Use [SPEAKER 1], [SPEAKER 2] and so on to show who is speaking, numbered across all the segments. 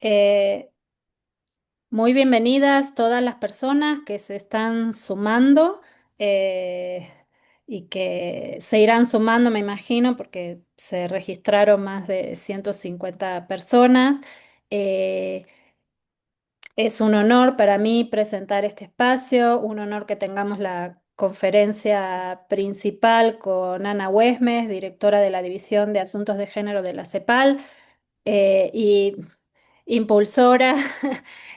[SPEAKER 1] Eh, Muy bienvenidas todas las personas que se están sumando eh, y que se irán sumando, me imagino, porque se registraron más de 150 personas. Eh, es un honor para mí presentar este espacio, un honor que tengamos la conferencia principal con Ana Huesmes, directora de la División de Asuntos de Género de la CEPAL, y impulsora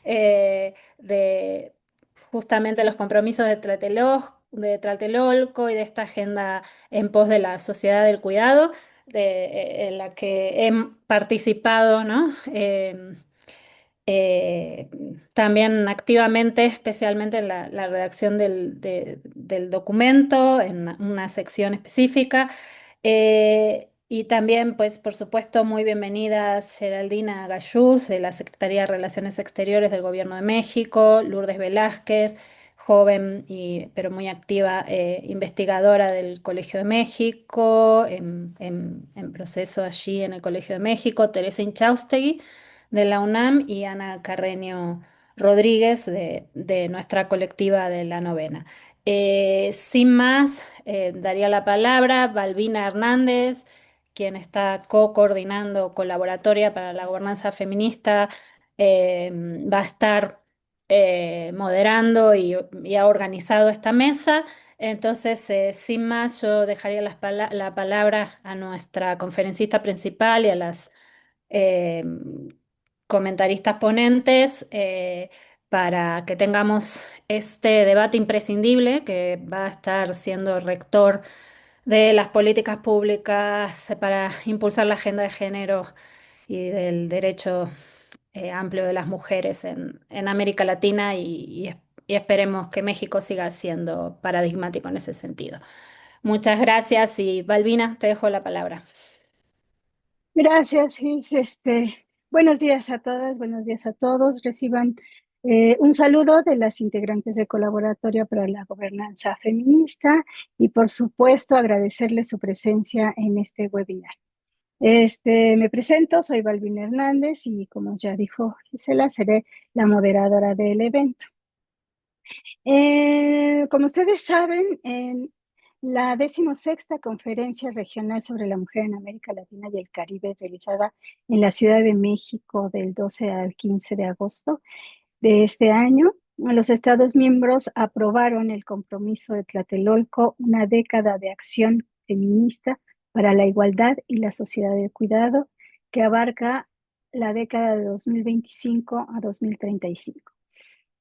[SPEAKER 1] de justamente los compromisos de Tlatelolco y de esta agenda en pos de la sociedad del cuidado, en la que he participado, ¿no? Eh, También activamente, especialmente en la redacción del documento, en una sección específica. Y también, pues, por supuesto, muy bienvenidas Geraldina Gallús, de la Secretaría de Relaciones Exteriores del Gobierno de México, Lourdes Velázquez, joven pero muy activa investigadora del Colegio de México, en proceso allí en el Colegio de México, Teresa Inchaustegui de la UNAM y Ana Carreño Rodríguez de nuestra colectiva de la novena. Sin más, daría la palabra a Balbina Hernández, quien está co-coordinando Colaboratoria para la Gobernanza Feminista. Va a estar moderando y ha organizado esta mesa. Entonces, sin más, yo dejaría la palabra a nuestra conferencista principal y a las eh, comentaristas ponentes, para que tengamos este debate imprescindible que va a estar siendo rector de las políticas públicas para impulsar la agenda de género y del derecho amplio de las mujeres en América Latina y esperemos que México siga siendo paradigmático en ese sentido. Muchas gracias y Balbina, te dejo la palabra.
[SPEAKER 2] Gracias, Gis. Buenos días a todas, buenos días a todos. Reciban un saludo de las integrantes de Colaboratoria para la Gobernanza Feminista y, por supuesto, agradecerles su presencia en este webinar. Me presento, soy Balbina Hernández y, como ya dijo Gisela, seré la moderadora del evento. Como ustedes saben, en la 16ª Conferencia Regional sobre la Mujer en América Latina y el Caribe, realizada en la Ciudad de México del 12 al 15 de agosto de este año, los Estados miembros aprobaron el compromiso de Tlatelolco, una década de acción feminista para la igualdad y la sociedad del cuidado, que abarca la década de 2025 a 2035.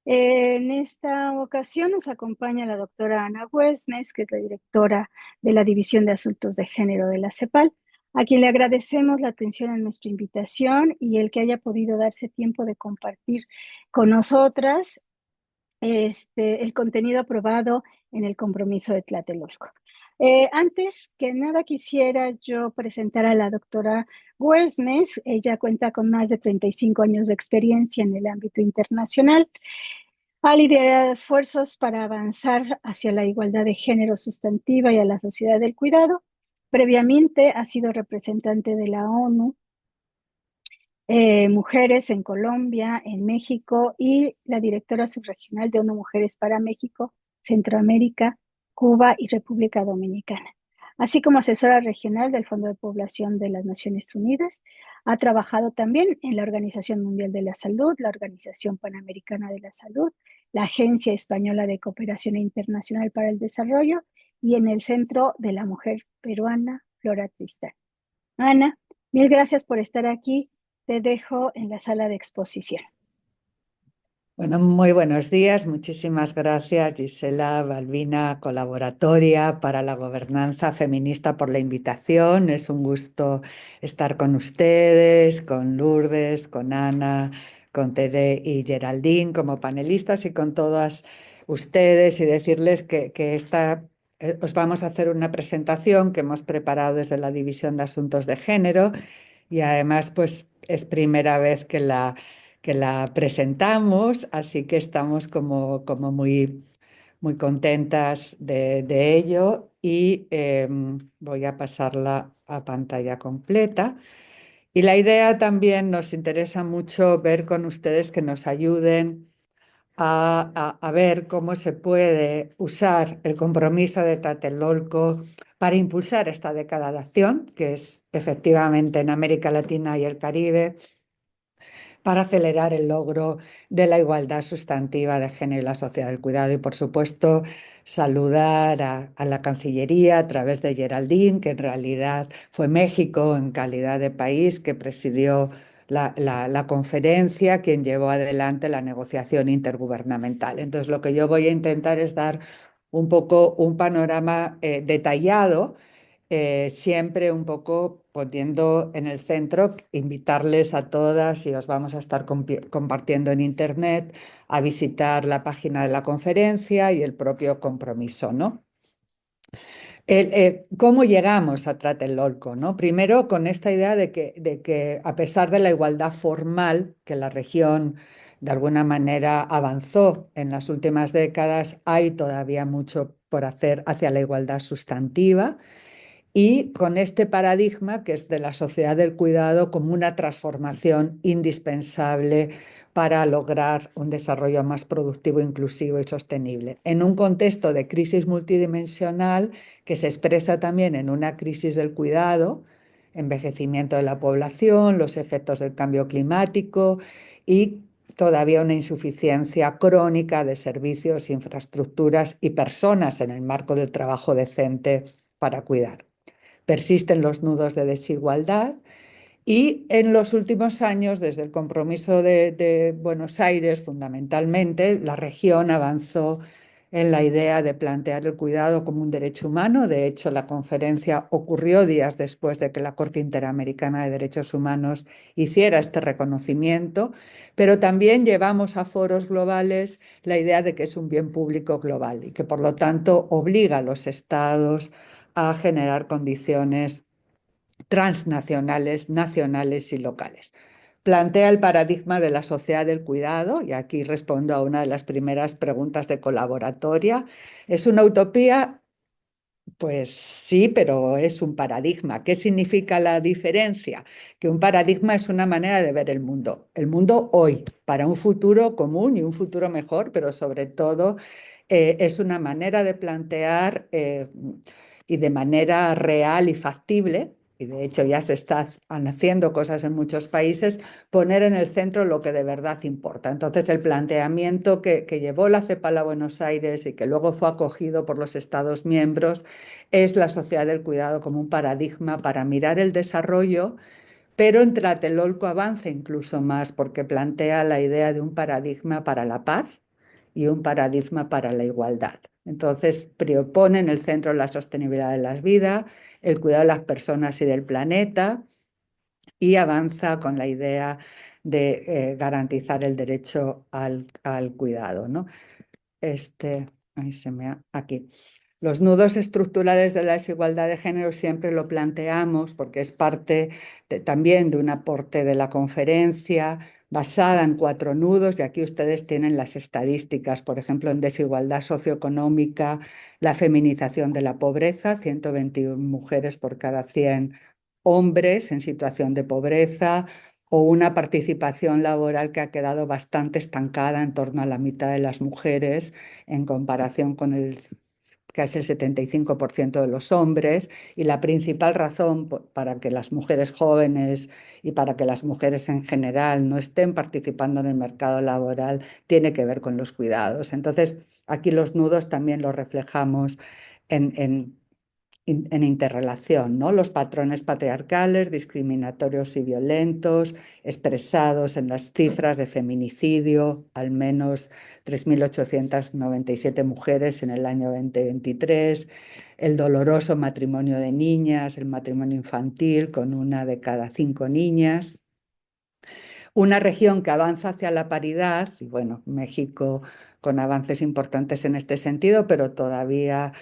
[SPEAKER 2] En esta ocasión nos acompaña la doctora Ana Huesmes, que es la directora de la División de Asuntos de Género de la CEPAL, a quien le agradecemos la atención a nuestra invitación y el que haya podido darse tiempo de compartir con nosotras el contenido aprobado en el compromiso de Tlatelolco. Antes que nada quisiera yo presentar a la doctora Huesmes. Ella cuenta con más de 35 años de experiencia en el ámbito internacional. Ha liderado esfuerzos para avanzar hacia la igualdad de género sustantiva y a la sociedad del cuidado. Previamente ha sido representante de la ONU, Mujeres en Colombia, en México, y la directora subregional de ONU Mujeres para México, Centroamérica, Cuba y República Dominicana, así como asesora regional del Fondo de Población de las Naciones Unidas. Ha trabajado también en la Organización Mundial de la Salud, la Organización Panamericana de la Salud, la Agencia Española de Cooperación Internacional para el Desarrollo y en el Centro de la Mujer Peruana, Flora Tristán. Ana, mil gracias por estar aquí. Te dejo en la sala de exposición.
[SPEAKER 3] Bueno, muy buenos días. Muchísimas gracias, Gisela, Balbina, Colaboratoria para la Gobernanza Feminista, por la invitación. Es un gusto estar con ustedes, con Lourdes, con Ana, con Tere y Geraldine como panelistas y con todas ustedes, y decirles que os vamos a hacer una presentación que hemos preparado desde la División de Asuntos de Género, y además pues es primera vez que la presentamos, así que estamos como muy contentas de ello, y voy a pasarla a pantalla completa. Y la idea también nos interesa mucho ver con ustedes que nos ayuden a ver cómo se puede usar el compromiso de Tlatelolco para impulsar esta década de acción, que es efectivamente en América Latina y el Caribe, para acelerar el logro de la igualdad sustantiva de género y la sociedad del cuidado. Y, por supuesto, saludar a la Cancillería a través de Geraldine, que en realidad fue México en calidad de país que presidió la conferencia, quien llevó adelante la negociación intergubernamental. Entonces, lo que yo voy a intentar es dar un poco un panorama detallado, siempre un poco poniendo en el centro, invitarles a todas, y os vamos a estar compartiendo en internet, a visitar la página de la conferencia y el propio compromiso, ¿no? ¿Cómo llegamos a Tlatelolco, ¿no? Primero, con esta idea de que a pesar de la igualdad formal que la región de alguna manera avanzó en las últimas décadas, hay todavía mucho por hacer hacia la igualdad sustantiva, y con este paradigma que es de la sociedad del cuidado como una transformación indispensable para lograr un desarrollo más productivo, inclusivo y sostenible. En un contexto de crisis multidimensional que se expresa también en una crisis del cuidado, envejecimiento de la población, los efectos del cambio climático y todavía una insuficiencia crónica de servicios, infraestructuras y personas en el marco del trabajo decente para cuidar. Persisten los nudos de desigualdad y en los últimos años, desde el compromiso de Buenos Aires, fundamentalmente, la región avanzó en la idea de plantear el cuidado como un derecho humano. De hecho, la conferencia ocurrió días después de que la Corte Interamericana de Derechos Humanos hiciera este reconocimiento, pero también llevamos a foros globales la idea de que es un bien público global y que, por lo tanto, obliga a los estados a generar condiciones transnacionales, nacionales y locales. Plantea el paradigma de la sociedad del cuidado, y aquí respondo a una de las primeras preguntas de colaboratoria. ¿Es una utopía? Pues sí, pero es un paradigma. ¿Qué significa la diferencia? Que un paradigma es una manera de ver el mundo hoy, para un futuro común y un futuro mejor, pero sobre todo es una manera de plantear y de manera real y factible, y de hecho ya se están haciendo cosas en muchos países, poner en el centro lo que de verdad importa. Entonces, el planteamiento que llevó la CEPAL a Buenos Aires y que luego fue acogido por los Estados miembros es la sociedad del cuidado como un paradigma para mirar el desarrollo, pero en Tlatelolco avanza incluso más porque plantea la idea de un paradigma para la paz y un paradigma para la igualdad. Entonces, propone en el centro la sostenibilidad de las vidas, el cuidado de las personas y del planeta, y avanza con la idea de garantizar el derecho al cuidado, ¿no? Ahí aquí. Los nudos estructurales de la desigualdad de género siempre lo planteamos porque es parte también de un aporte de la conferencia basada en 4 nudos, y aquí ustedes tienen las estadísticas, por ejemplo, en desigualdad socioeconómica, la feminización de la pobreza, 121 mujeres por cada 100 hombres en situación de pobreza, o una participación laboral que ha quedado bastante estancada en torno a la mitad de las mujeres en comparación con casi el 75% de los hombres, y la principal razón para que las mujeres jóvenes y para que las mujeres en general no estén participando en el mercado laboral tiene que ver con los cuidados. Entonces, aquí los nudos también los reflejamos en interrelación, ¿no? Los patrones patriarcales, discriminatorios y violentos, expresados en las cifras de feminicidio, al menos 3.897 mujeres en el año 2023, el doloroso matrimonio de niñas, el matrimonio infantil con 1 de cada 5 niñas. Una región que avanza hacia la paridad, y bueno, México con avances importantes en este sentido, pero todavía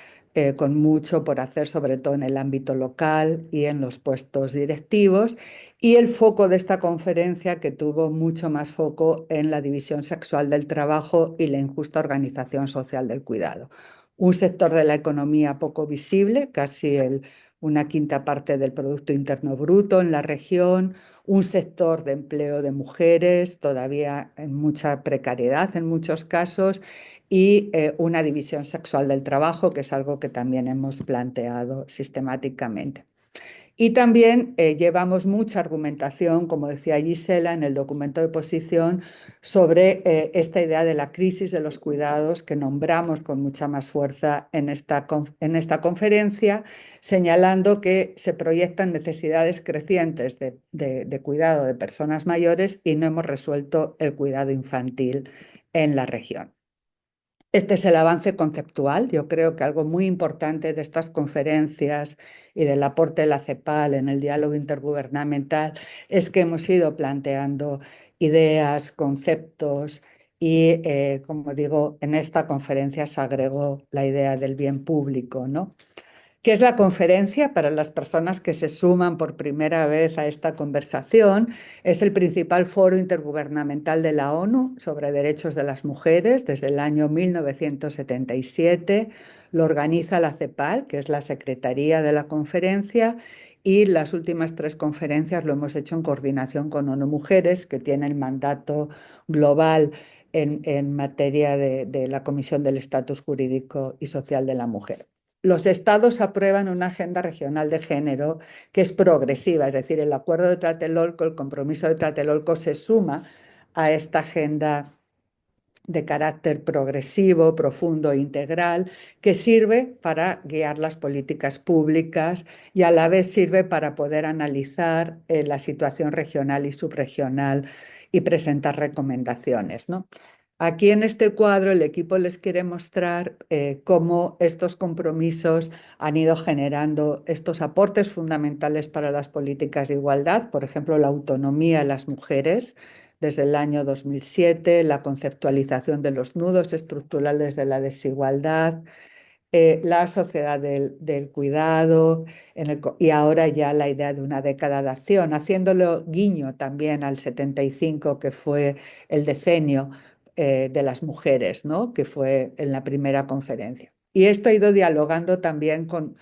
[SPEAKER 3] con mucho por hacer, sobre todo en el ámbito local y en los puestos directivos, y el foco de esta conferencia que tuvo mucho más foco en la división sexual del trabajo y la injusta organización social del cuidado. Un sector de la economía poco visible, casi el una quinta parte del Producto Interno Bruto en la región, un sector de empleo de mujeres todavía en mucha precariedad en muchos casos y una división sexual del trabajo, que es algo que también hemos planteado sistemáticamente. Y también llevamos mucha argumentación, como decía Gisela, en el documento de posición sobre esta idea de la crisis de los cuidados que nombramos con mucha más fuerza en esta conferencia, señalando que se proyectan necesidades crecientes de cuidado de personas mayores y no hemos resuelto el cuidado infantil en la región. Este es el avance conceptual. Yo creo que algo muy importante de estas conferencias y del aporte de la CEPAL en el diálogo intergubernamental es que hemos ido planteando ideas, conceptos y, como digo, en esta conferencia se agregó la idea del bien público, ¿no? ¿Qué es la conferencia? Para las personas que se suman por primera vez a esta conversación, es el principal foro intergubernamental de la ONU sobre derechos de las mujeres desde el año 1977. Lo organiza la CEPAL, que es la secretaría de la conferencia, y las últimas 3 conferencias lo hemos hecho en coordinación con ONU Mujeres, que tiene el mandato global en materia de la Comisión del Estatus Jurídico y Social de la Mujer. Los estados aprueban una agenda regional de género que es progresiva, es decir, el acuerdo de Tlatelolco, el compromiso de Tlatelolco se suma a esta agenda de carácter progresivo, profundo e integral, que sirve para guiar las políticas públicas y a la vez sirve para poder analizar la situación regional y subregional y presentar recomendaciones, ¿no? Aquí en este cuadro el equipo les quiere mostrar cómo estos compromisos han ido generando estos aportes fundamentales para las políticas de igualdad, por ejemplo, la autonomía de las mujeres desde el año 2007, la conceptualización de los nudos estructurales de la desigualdad, la sociedad del cuidado y ahora ya la idea de una década de acción, haciéndolo guiño también al 75, que fue el decenio de las mujeres, ¿no? Que fue en la primera conferencia. Y esto ha ido dialogando también con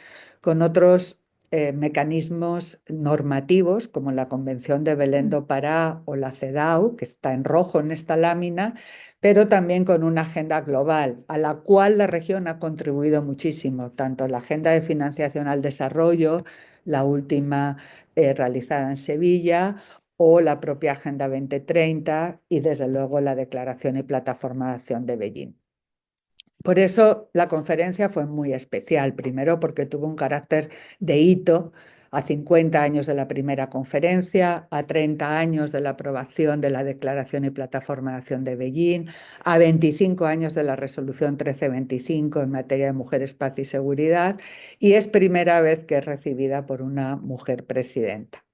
[SPEAKER 3] otros mecanismos normativos, como la Convención de Belén do Pará o la CEDAW, que está en rojo en esta lámina, pero también con una agenda global, a la cual la región ha contribuido muchísimo, tanto la Agenda de Financiación al Desarrollo, la última realizada en Sevilla, o la propia Agenda 2030 y, desde luego, la Declaración y Plataforma de Acción de Beijing. Por eso la conferencia fue muy especial, primero porque tuvo un carácter de hito, a 50 años de la primera conferencia, a 30 años de la aprobación de la Declaración y Plataforma de Acción de Beijing, a 25 años de la Resolución 1325 en materia de mujeres, paz y seguridad, y es primera vez que es recibida por una mujer presidenta.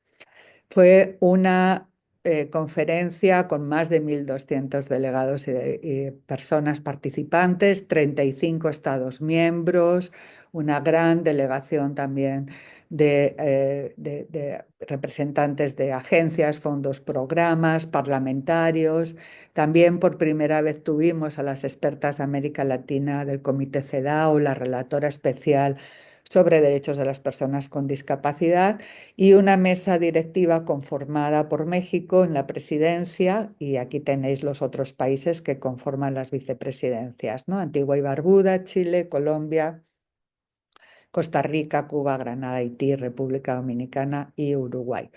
[SPEAKER 3] Fue una conferencia con más de 1.200 delegados y personas participantes, 35 estados miembros, una gran delegación también de representantes de agencias, fondos, programas, parlamentarios. También por primera vez tuvimos a las expertas de América Latina del Comité CEDAW, la relatora especial sobre derechos de las personas con discapacidad y una mesa directiva conformada por México en la presidencia, y aquí tenéis los otros países que conforman las vicepresidencias, ¿no? Antigua y Barbuda, Chile, Colombia, Costa Rica, Cuba, Granada, Haití, República Dominicana y Uruguay.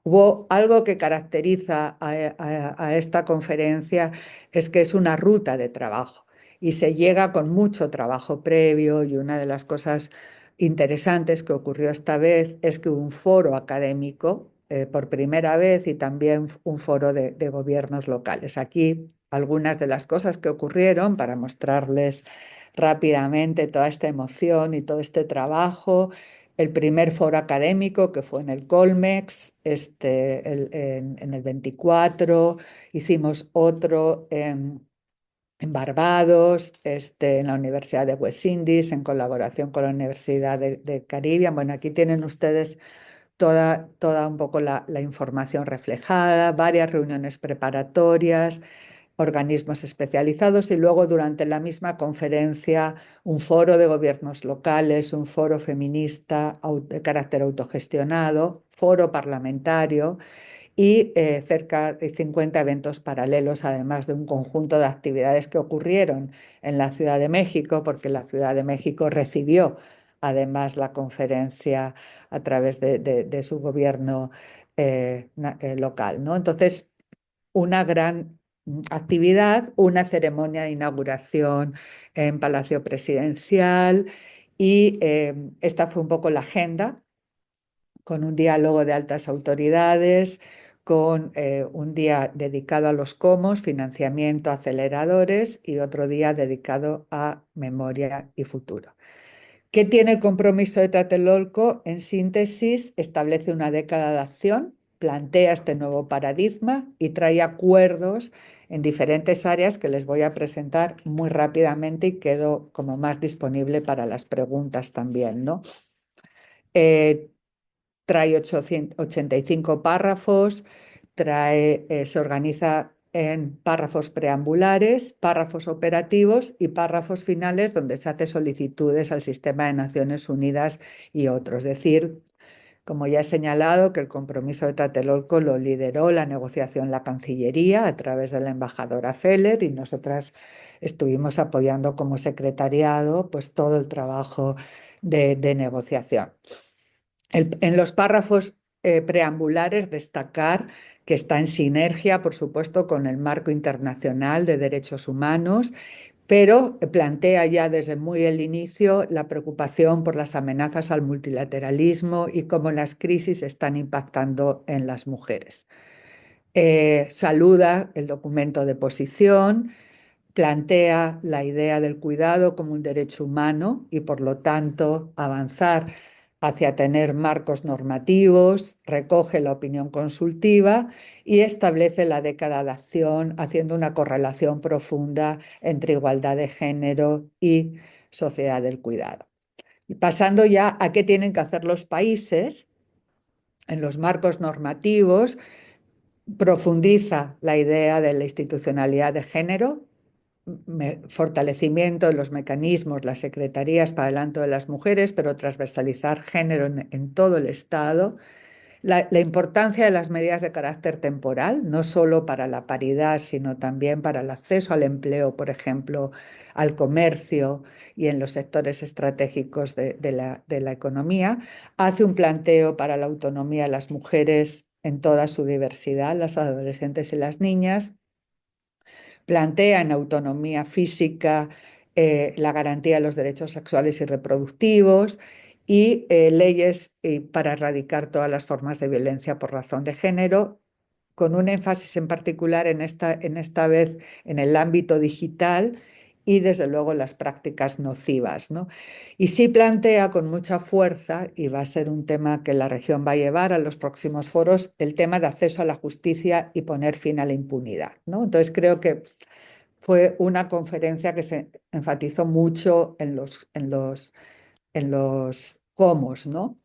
[SPEAKER 3] Hubo algo que caracteriza a esta conferencia, es que es una ruta de trabajo y se llega con mucho trabajo previo, y una de las cosas interesantes que ocurrió esta vez es que hubo un foro académico por primera vez y también un foro de gobiernos locales. Aquí algunas de las cosas que ocurrieron para mostrarles rápidamente toda esta emoción y todo este trabajo. El primer foro académico, que fue en el Colmex, en el 24, hicimos otro en Barbados, en la Universidad de West Indies, en colaboración con la Universidad de Caribbean. Bueno, aquí tienen ustedes toda un poco la información reflejada, varias reuniones preparatorias. organismos especializados y luego durante la misma conferencia un foro de gobiernos locales, un foro feminista de carácter autogestionado, foro parlamentario y cerca de 50 eventos paralelos, además de un conjunto de actividades que ocurrieron en la Ciudad de México, porque la Ciudad de México recibió además la conferencia a través de su gobierno local, ¿no? Entonces, una gran actividad, una ceremonia de inauguración en Palacio Presidencial y esta fue un poco la agenda, con un diálogo de altas autoridades, con un día dedicado a los comos, financiamiento, aceleradores y otro día dedicado a memoria y futuro. ¿Qué tiene el compromiso de Tlatelolco? En síntesis, establece una década de acción, plantea este nuevo paradigma y trae acuerdos en diferentes áreas que les voy a presentar muy rápidamente y quedo como más disponible para las preguntas también, ¿no? Trae 85 párrafos, se organiza en párrafos preambulares, párrafos operativos y párrafos finales donde se hace solicitudes al sistema de Naciones Unidas y otros. Es decir, como ya he señalado, que el compromiso de Tlatelolco lo lideró la negociación la Cancillería a través de la embajadora Feller y nosotras estuvimos apoyando como secretariado pues, todo el trabajo de negociación. En los párrafos preambulares destacar que está en sinergia, por supuesto, con el marco internacional de derechos humanos, pero plantea ya desde muy el inicio la preocupación por las amenazas al multilateralismo y cómo las crisis están impactando en las mujeres. Saluda el documento de posición, plantea la idea del cuidado como un derecho humano y, por lo tanto, avanzar hacia tener marcos normativos, recoge la opinión consultiva y establece la década de acción, haciendo una correlación profunda entre igualdad de género y sociedad del cuidado. Y pasando ya a qué tienen que hacer los países en los marcos normativos, profundiza la idea de la institucionalidad de género, fortalecimiento de los mecanismos, las secretarías para el adelanto de las mujeres, pero transversalizar género en todo el Estado. La importancia de las medidas de carácter temporal, no solo para la paridad, sino también para el acceso al empleo, por ejemplo, al comercio y en los sectores estratégicos de la economía. Hace un planteo para la autonomía de las mujeres en toda su diversidad, las adolescentes y las niñas. Plantea en autonomía física la garantía de los derechos sexuales y reproductivos y leyes para erradicar todas las formas de violencia por razón de género, con un énfasis en particular en esta vez en el ámbito digital y desde luego las prácticas nocivas, ¿no? Y sí plantea con mucha fuerza, y va a ser un tema que la región va a llevar a los próximos foros, el tema de acceso a la justicia y poner fin a la impunidad, ¿no? Entonces creo que fue una conferencia que se enfatizó mucho en los cómo, ¿no?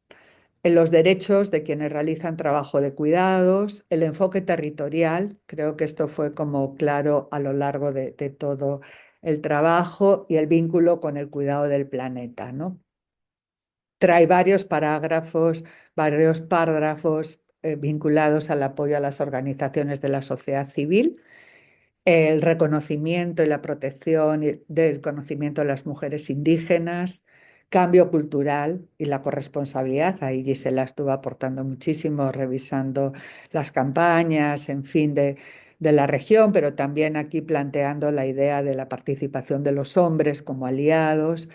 [SPEAKER 3] En los derechos de quienes realizan trabajo de cuidados, el enfoque territorial, creo que esto fue como claro a lo largo de todo el trabajo y el vínculo con el cuidado del planeta, ¿no? Trae varios párrafos vinculados al apoyo a las organizaciones de la sociedad civil, el reconocimiento y la protección del conocimiento de las mujeres indígenas, cambio cultural y la corresponsabilidad. Ahí Gisela estuvo aportando muchísimo, revisando las campañas, en fin, de la región, pero también aquí planteando la idea de la participación de los hombres como aliados.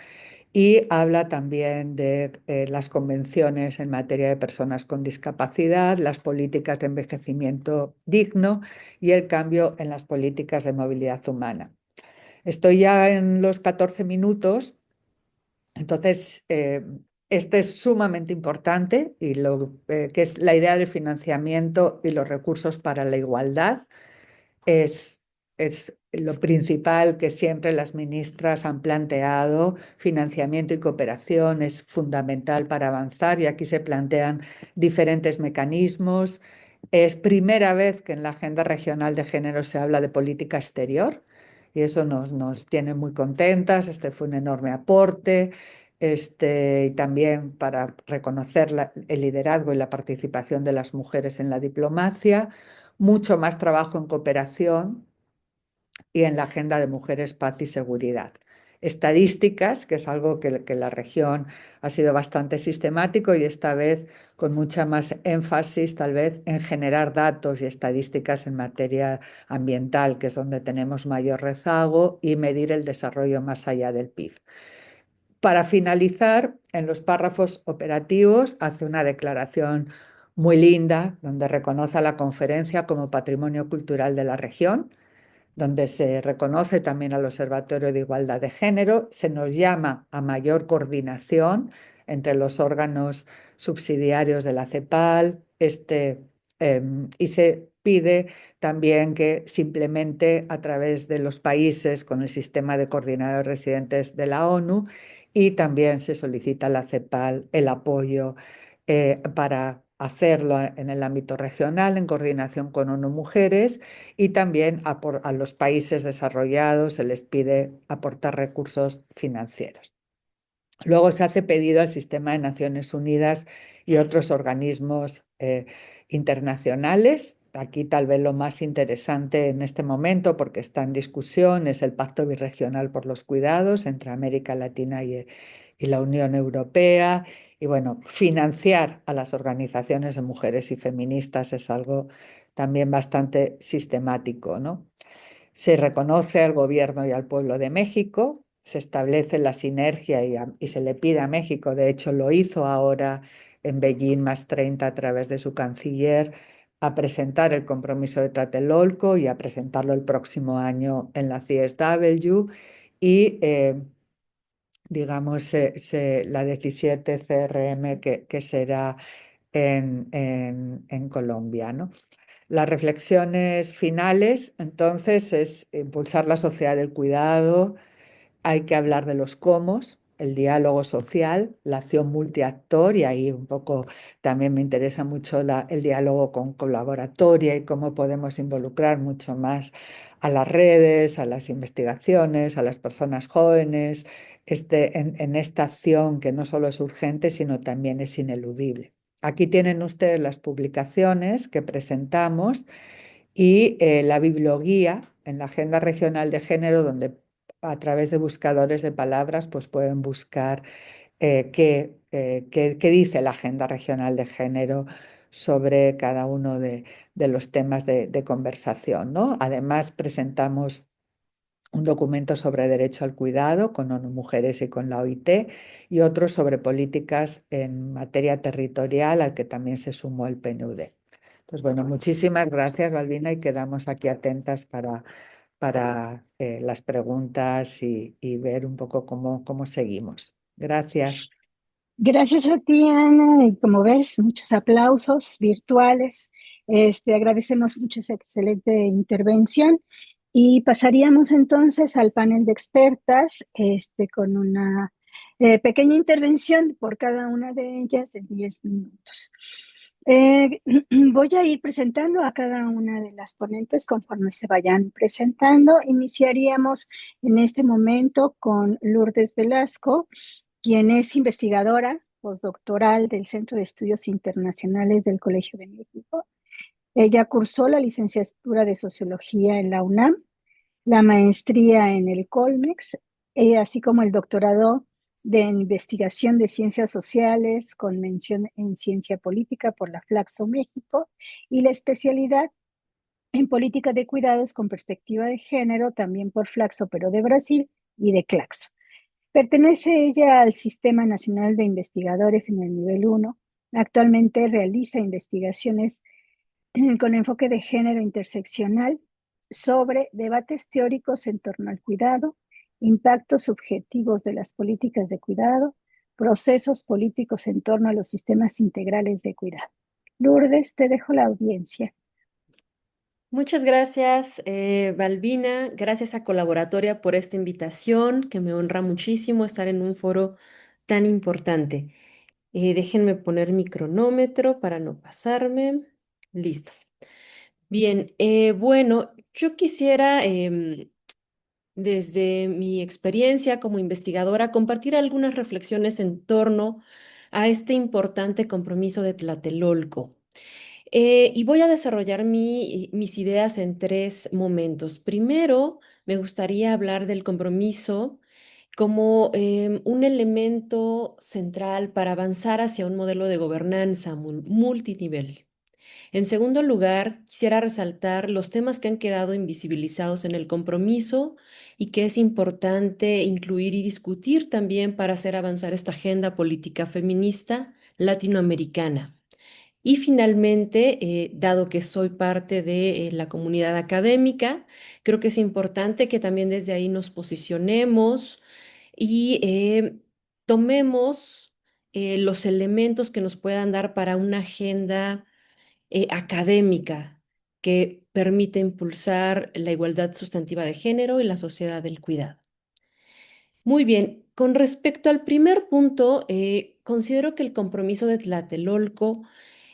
[SPEAKER 3] Y habla también de las convenciones en materia de personas con discapacidad, las políticas de envejecimiento digno y el cambio en las políticas de movilidad humana. Estoy ya en los 14 minutos, entonces este es sumamente importante y que es la idea del financiamiento y los recursos para la igualdad. Es lo principal que siempre las ministras han planteado. Financiamiento y cooperación es fundamental para avanzar y aquí se plantean diferentes mecanismos, Es primera vez que en la Agenda Regional de Género se habla de política exterior y eso nos tiene muy contentas. Este fue un enorme aporte. Y también para reconocer el liderazgo y la participación de las mujeres en la diplomacia, mucho más trabajo en cooperación y en la agenda de mujeres, paz y seguridad. Estadísticas, que es algo que la región ha sido bastante sistemático y esta vez con mucha más énfasis tal vez en generar datos y estadísticas en materia ambiental, que es donde tenemos mayor rezago, y medir el desarrollo más allá del PIB. Para finalizar, en los párrafos operativos hace una declaración muy linda donde reconoce a la conferencia como patrimonio cultural de la región, donde se reconoce también al Observatorio de Igualdad de Género, se nos llama a mayor coordinación entre los órganos subsidiarios de la CEPAL, y se pide también que se implemente a través de los países con el sistema de coordinadores residentes de la ONU y también se solicita a la CEPAL el apoyo para hacerlo en el ámbito regional en coordinación con ONU Mujeres y también a los países desarrollados se les pide aportar recursos financieros. Luego se hace pedido al Sistema de Naciones Unidas y otros organismos internacionales. Aquí tal vez lo más interesante en este momento, porque está en discusión, es el Pacto Birregional por los Cuidados entre América Latina y la Unión Europea. Y bueno, financiar a las organizaciones de mujeres y feministas es algo también bastante sistemático, ¿no? Se reconoce al gobierno y al pueblo de México, se establece la sinergia y se le pide a México, de hecho lo hizo ahora en Beijing +30 a través de su canciller, a presentar el compromiso de Tlatelolco y a presentarlo el próximo año en la CSW y digamos la 17 CRM que será en Colombia, ¿no? Las reflexiones finales, entonces, es impulsar la sociedad del cuidado, hay que hablar de los cómo, el diálogo social, la acción multiactor, y ahí un poco también me interesa mucho el diálogo con colaboratoria y cómo podemos involucrar mucho más a las redes, a las investigaciones, a las personas jóvenes, en esta acción que no solo es urgente, sino también es ineludible. Aquí tienen ustedes las publicaciones que presentamos y la biblioguía en la Agenda Regional de Género, donde a través de buscadores de palabras pues pueden buscar qué dice la Agenda Regional de Género sobre cada uno de los temas de conversación, ¿no? Además, presentamos un documento sobre derecho al cuidado con ONU Mujeres y con la OIT y otro sobre políticas en materia territorial al que también se sumó el PNUD. Entonces, bueno, muchísimas gracias, Balbina, y quedamos aquí atentas para las preguntas y ver un poco cómo seguimos. Gracias.
[SPEAKER 2] Gracias a ti, Ana, y como ves, muchos aplausos virtuales. Agradecemos mucho esa excelente intervención y pasaríamos entonces al panel de expertas, con una pequeña intervención por cada una de ellas de 10 minutos. Voy a ir presentando a cada una de las ponentes conforme se vayan presentando. Iniciaríamos en este momento con Lourdes Velasco, quien es investigadora postdoctoral del Centro de Estudios Internacionales del Colegio de México. Ella cursó la licenciatura de Sociología en la UNAM, la maestría en el Colmex, así como el doctorado de Investigación de Ciencias Sociales con mención en Ciencia Política por la Flaxo México y la especialidad en Política de Cuidados con Perspectiva de Género también por Flaxo, pero de Brasil y de Claxo. Pertenece ella al Sistema Nacional de Investigadores en el nivel 1. Actualmente realiza investigaciones con enfoque de género interseccional sobre debates teóricos en torno al cuidado, impactos subjetivos de las políticas de cuidado, procesos políticos en torno a los sistemas integrales de cuidado. Lourdes, te dejo la audiencia.
[SPEAKER 4] Muchas gracias, Balbina. Gracias a Colaboratoria por esta invitación, que me honra muchísimo estar en un foro tan importante. Déjenme poner mi cronómetro para no pasarme. Listo. Bien, bueno, yo quisiera, desde mi experiencia como investigadora, compartir algunas reflexiones en torno a este importante compromiso de Tlatelolco. Y voy a desarrollar mis ideas en tres momentos. Primero, me gustaría hablar del compromiso como un elemento central para avanzar hacia un modelo de gobernanza multinivel. En segundo lugar, quisiera resaltar los temas que han quedado invisibilizados en el compromiso y que es importante incluir y discutir también para hacer avanzar esta agenda política feminista latinoamericana. Y finalmente, dado que soy parte de la comunidad académica, creo que es importante que también desde ahí nos posicionemos y tomemos los elementos que nos puedan dar para una agenda académica que permite impulsar la igualdad sustantiva de género y la sociedad del cuidado. Muy bien, con respecto al primer punto, considero que el compromiso de Tlatelolco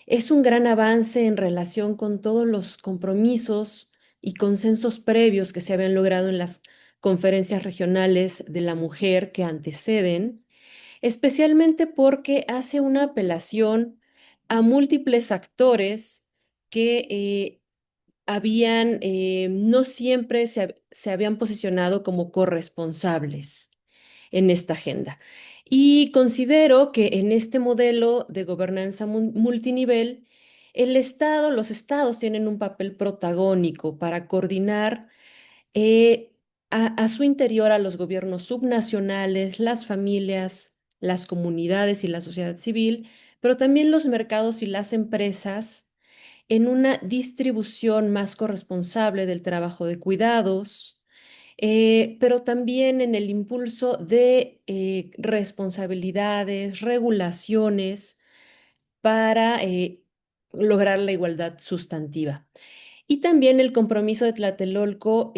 [SPEAKER 4] es un gran avance en relación con todos los compromisos y consensos previos que se habían logrado en las conferencias regionales de la mujer que anteceden, especialmente porque hace una apelación a múltiples actores que no siempre se habían posicionado como corresponsables en esta agenda. Y considero que en este modelo de gobernanza multinivel, los estados tienen un papel protagónico para coordinar a su interior a los gobiernos subnacionales, las familias, las comunidades y la sociedad civil, pero también los mercados y las empresas en una distribución más corresponsable del trabajo de cuidados, pero también en el impulso de responsabilidades, regulaciones para lograr la igualdad sustantiva. Y también el compromiso de Tlatelolco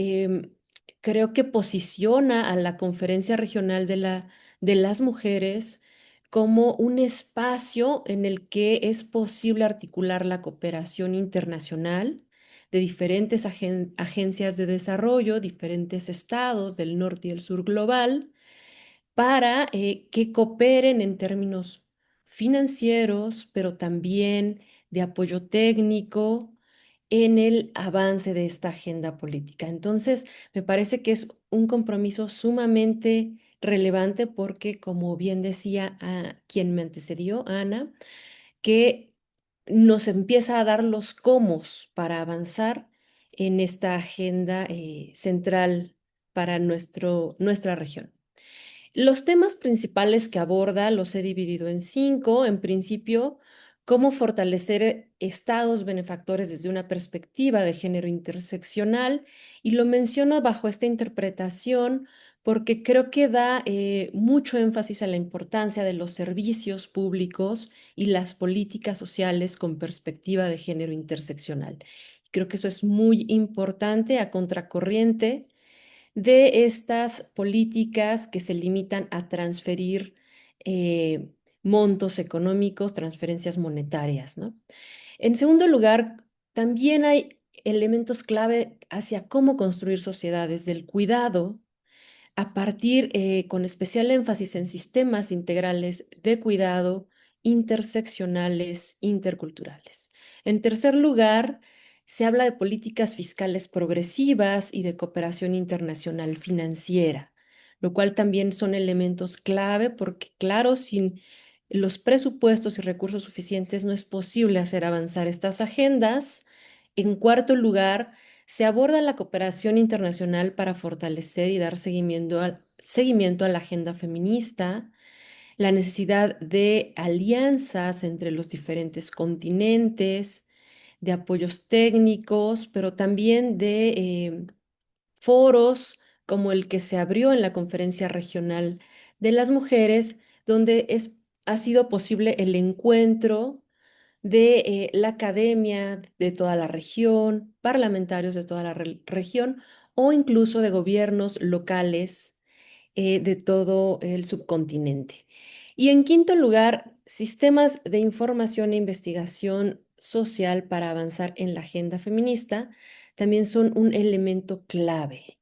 [SPEAKER 4] creo que posiciona a la Conferencia Regional de las Mujeres como un espacio en el que es posible articular la cooperación internacional de diferentes agencias de desarrollo, diferentes estados del norte y el sur global, para que cooperen en términos financieros, pero también de apoyo técnico en el avance de esta agenda política. Entonces, me parece que es un compromiso sumamente relevante porque, como bien decía quien me antecedió, Ana, que nos empieza a dar los cómos para avanzar en esta agenda central para nuestra región. Los temas principales que aborda los he dividido en cinco. En principio, cómo fortalecer estados benefactores desde una perspectiva de género interseccional, y lo menciono bajo esta interpretación porque creo que da mucho énfasis a la importancia de los servicios públicos y las políticas sociales con perspectiva de género interseccional. Creo que eso es muy importante a contracorriente de estas políticas que se limitan a transferir montos económicos, transferencias monetarias, ¿no? En segundo lugar, también hay elementos clave hacia cómo construir sociedades del cuidado a partir, con especial énfasis en sistemas integrales de cuidado, interseccionales, interculturales. En tercer lugar, se habla de políticas fiscales progresivas y de cooperación internacional financiera, lo cual también son elementos clave porque, claro, sin los presupuestos y recursos suficientes no es posible hacer avanzar estas agendas. En cuarto lugar, se aborda la cooperación internacional para fortalecer y dar seguimiento a la agenda feminista, la necesidad de alianzas entre los diferentes continentes, de apoyos técnicos, pero también de foros como el que se abrió en la Conferencia Regional de las Mujeres, donde ha sido posible el encuentro de la academia de toda la región, parlamentarios de toda la región o incluso de gobiernos locales de todo el subcontinente. Y en quinto lugar, sistemas de información e investigación social para avanzar en la agenda feminista también son un elemento clave.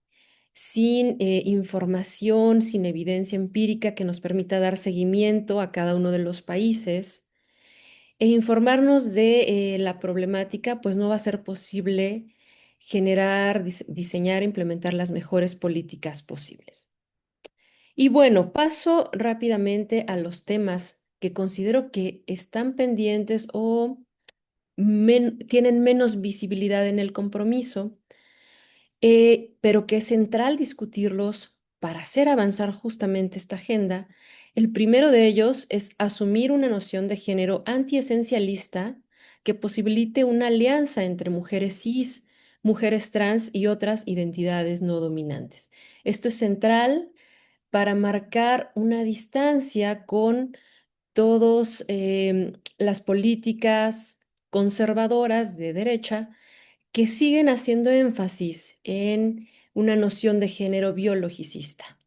[SPEAKER 4] Sin información, sin evidencia empírica que nos permita dar seguimiento a cada uno de los países e informarnos de la problemática, pues no va a ser posible generar, diseñar e implementar las mejores políticas posibles. Y bueno, paso rápidamente a los temas que considero que están pendientes o tienen menos visibilidad en el compromiso, pero que es central discutirlos para hacer avanzar justamente esta agenda. El primero de ellos es asumir una noción de género antiesencialista que posibilite una alianza entre mujeres cis, mujeres trans y otras identidades no dominantes. Esto es central para marcar una distancia con todas las políticas conservadoras de derecha que siguen haciendo énfasis en una noción de género biologicista.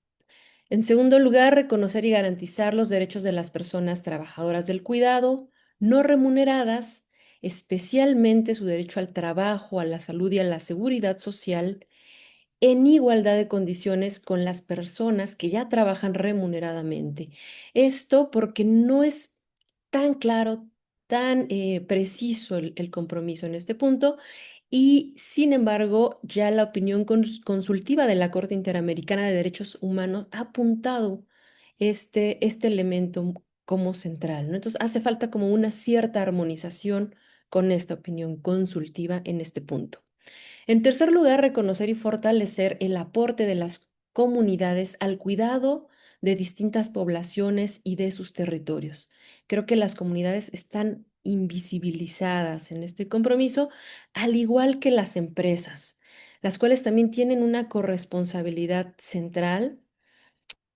[SPEAKER 4] En segundo lugar, reconocer y garantizar los derechos de las personas trabajadoras del cuidado no remuneradas, especialmente su derecho al trabajo, a la salud y a la seguridad social, en igualdad de condiciones con las personas que ya trabajan remuneradamente. Esto porque no es tan claro, tan preciso el compromiso en este punto y, sin embargo, ya la opinión consultiva de la Corte Interamericana de Derechos Humanos ha apuntado este elemento como central, ¿no? Entonces, hace falta como una cierta armonización con esta opinión consultiva en este punto. En tercer lugar, reconocer y fortalecer el aporte de las comunidades al cuidado de distintas poblaciones y de sus territorios. Creo que las comunidades están invisibilizadas en este compromiso, al igual que las empresas, las cuales también tienen una corresponsabilidad central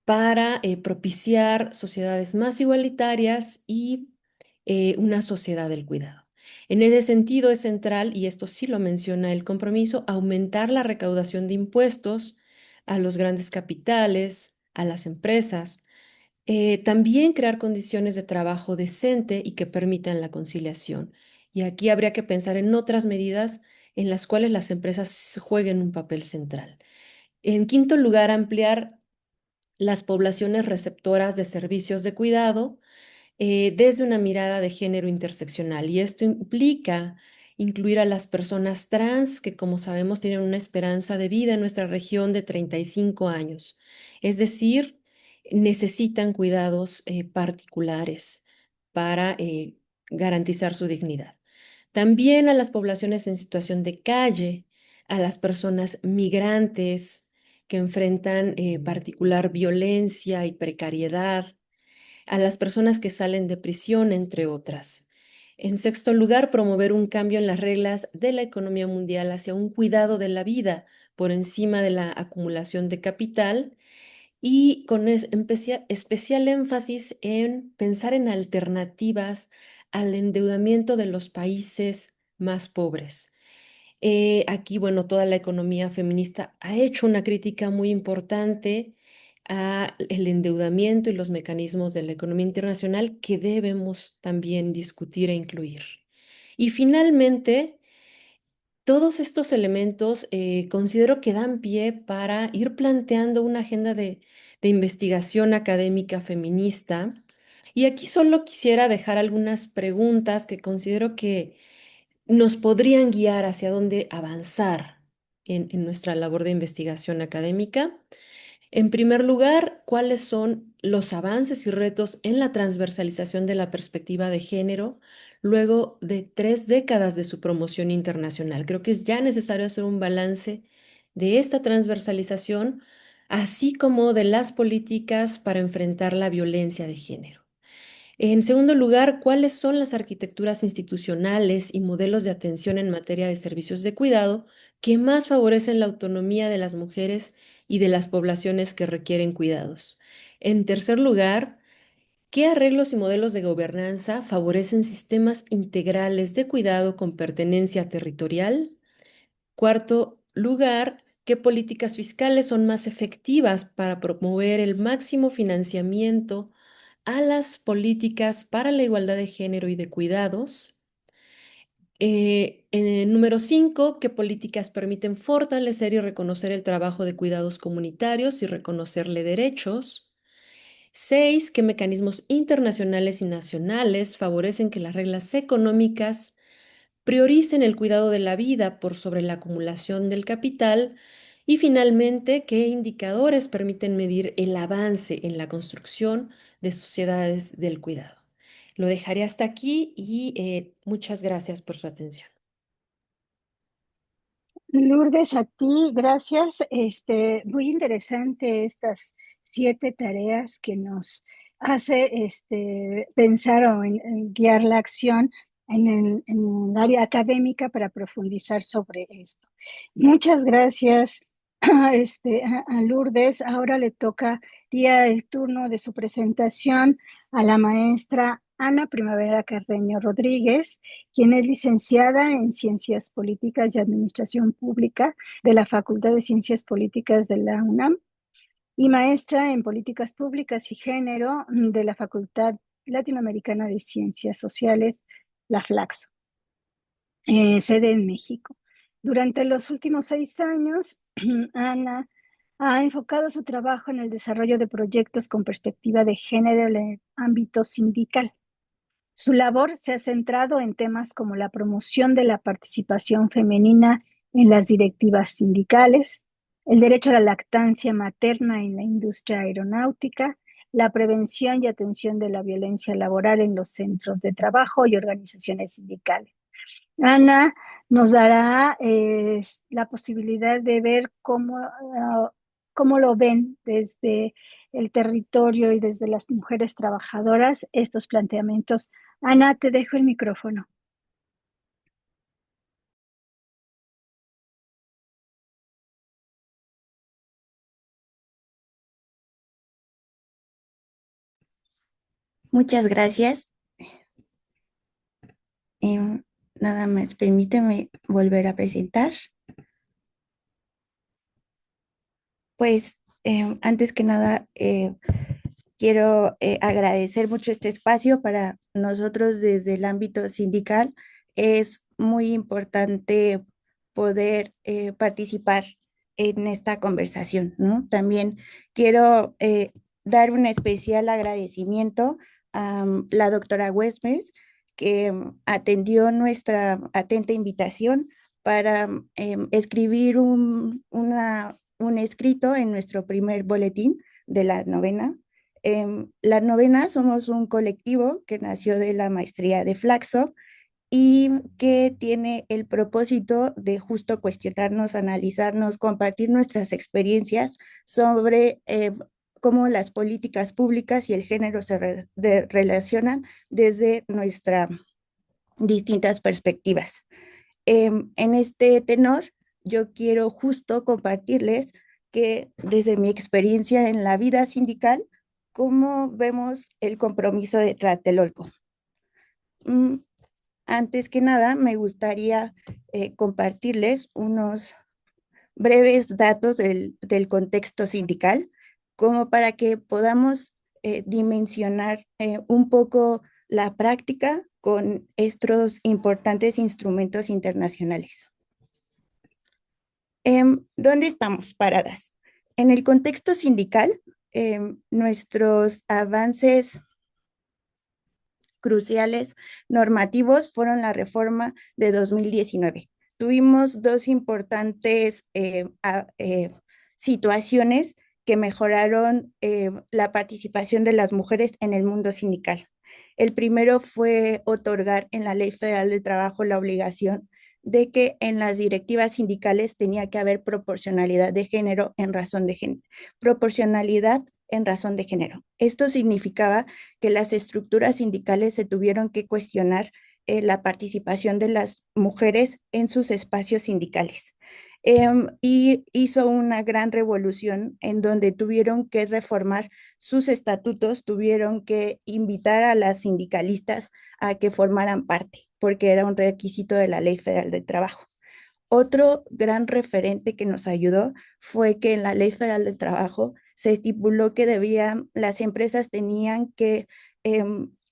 [SPEAKER 4] para propiciar sociedades más igualitarias y una sociedad del cuidado. En ese sentido es central, y esto sí lo menciona el compromiso, aumentar la recaudación de impuestos a los grandes capitales, a las empresas, también crear condiciones de trabajo decente y que permitan la conciliación. Y aquí habría que pensar en otras medidas en las cuales las empresas jueguen un papel central. En quinto lugar, ampliar las poblaciones receptoras de servicios de cuidado desde una mirada de género interseccional. Y esto implica incluir a las personas trans que, como sabemos, tienen una esperanza de vida en nuestra región de 35 años. Es decir, necesitan cuidados particulares para garantizar su dignidad. También a las poblaciones en situación de calle, a las personas migrantes que enfrentan particular violencia y precariedad, a las personas que salen de prisión, entre otras. En sexto lugar, promover un cambio en las reglas de la economía mundial hacia un cuidado de la vida por encima de la acumulación de capital y con especial énfasis en pensar en alternativas al endeudamiento de los países más pobres. Aquí, bueno, toda la economía feminista ha hecho una crítica muy importante a el endeudamiento y los mecanismos de la economía internacional que debemos también discutir e incluir. Y finalmente, todos estos elementos considero que dan pie para ir planteando una agenda de investigación académica feminista. Y aquí solo quisiera dejar algunas preguntas que considero que nos podrían guiar hacia dónde avanzar en nuestra labor de investigación académica. En primer lugar, ¿cuáles son los avances y retos en la transversalización de la perspectiva de género luego de 3 décadas de su promoción internacional? Creo que es ya necesario hacer un balance de esta transversalización, así como de las políticas para enfrentar la violencia de género. En segundo lugar, ¿cuáles son las arquitecturas institucionales y modelos de atención en materia de servicios de cuidado que más favorecen la autonomía de las mujeres y de las poblaciones que requieren cuidados? En tercer lugar, ¿qué arreglos y modelos de gobernanza favorecen sistemas integrales de cuidado con pertenencia territorial? Cuarto lugar, ¿qué políticas fiscales son más efectivas para promover el máximo financiamiento a las políticas para la igualdad de género y de cuidados? Número 5, ¿qué políticas permiten fortalecer y reconocer el trabajo de cuidados comunitarios y reconocerle derechos? 6, ¿qué mecanismos internacionales y nacionales favorecen que las reglas económicas prioricen el cuidado de la vida por sobre la acumulación del capital? Y finalmente, ¿qué indicadores permiten medir el avance en la construcción de sociedades del cuidado? Lo dejaré hasta aquí y muchas gracias por su atención.
[SPEAKER 2] Lourdes, a ti, gracias. Muy interesante estas 7 tareas que nos hace pensar o en guiar la acción en el área académica para profundizar sobre esto. Muchas gracias a Lourdes. Ahora le tocaría el turno de su presentación a la maestra Ana Primavera Carreño Rodríguez, quien es licenciada en Ciencias Políticas y Administración Pública de la Facultad de Ciencias Políticas de la UNAM y maestra en Políticas Públicas y Género de la Facultad Latinoamericana de Ciencias Sociales, la FLACSO, sede en México. Durante los últimos 6 años, Ana ha enfocado su trabajo en el desarrollo de proyectos con perspectiva de género en el ámbito sindical. Su labor se ha centrado en temas como la promoción de la participación femenina en las directivas sindicales, el derecho a la lactancia materna en la industria aeronáutica, la prevención y atención de la violencia laboral en los centros de trabajo y organizaciones sindicales. Ana nos dará la posibilidad de ver cómo lo ven desde el territorio y desde las mujeres trabajadoras estos planteamientos. Ana, te dejo el micrófono.
[SPEAKER 5] Muchas gracias. Nada más, permíteme volver a presentar. Pues antes que nada, quiero agradecer mucho este espacio para nosotros desde el ámbito sindical. Es muy importante poder participar en esta conversación, ¿no? También quiero dar un especial agradecimiento a la doctora Huesmes, que atendió nuestra atenta invitación para escribir un escrito en nuestro primer boletín de la novena. La novena somos un colectivo que nació de la maestría de Flaxo y que tiene el propósito de justo cuestionarnos, analizarnos, compartir nuestras experiencias sobre cómo las políticas públicas y el género se relacionan desde nuestras distintas perspectivas. En este tenor, yo quiero justo compartirles que desde mi experiencia en la vida sindical, cómo vemos el compromiso de Tlatelolco. Antes que nada, me gustaría compartirles unos breves datos del contexto sindical, como para que podamos dimensionar un poco la práctica con estos importantes instrumentos internacionales. ¿Dónde estamos paradas? En el contexto sindical, nuestros avances cruciales normativos fueron la reforma de 2019. Tuvimos dos importantes situaciones que mejoraron la participación de las mujeres en el mundo sindical. El primero fue otorgar en la Ley Federal del Trabajo la obligación de que en las directivas sindicales tenía que haber proporcionalidad de género en razón de género. Proporcionalidad en razón de género. Esto significaba que las estructuras sindicales se tuvieron que cuestionar la participación de las mujeres en sus espacios sindicales. Y hizo una gran revolución en donde tuvieron que reformar sus estatutos, tuvieron que invitar a las sindicalistas a que formaran parte, porque era un requisito de la Ley Federal del Trabajo. Otro gran referente que nos ayudó fue que en la Ley Federal del Trabajo se estipuló que las empresas tenían que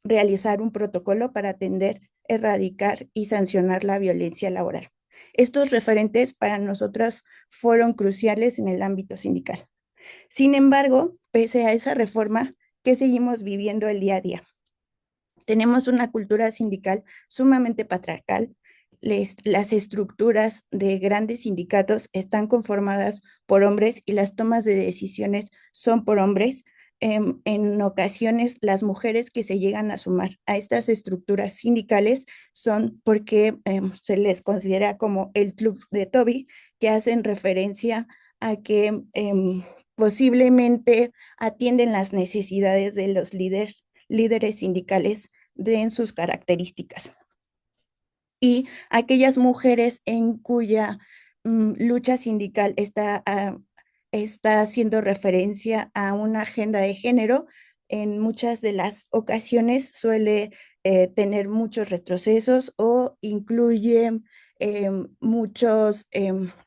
[SPEAKER 5] realizar un protocolo para atender erradicar y sancionar la violencia laboral. Estos referentes para nosotras fueron cruciales en el ámbito sindical. Sin embargo, pese a esa reforma, ¿qué seguimos viviendo el día a día? Tenemos una cultura sindical sumamente patriarcal. Las estructuras de grandes sindicatos están conformadas por hombres y las tomas de decisiones son por hombres. En ocasiones, las mujeres que se llegan a sumar a estas estructuras sindicales son porque se les considera como el club de Toby, que hacen referencia a que posiblemente atienden las necesidades de los líderes sindicales en sus características. Y aquellas mujeres en cuya lucha sindical está haciendo referencia a una agenda de género, en muchas de las ocasiones suele tener muchos retrocesos o incluye muchas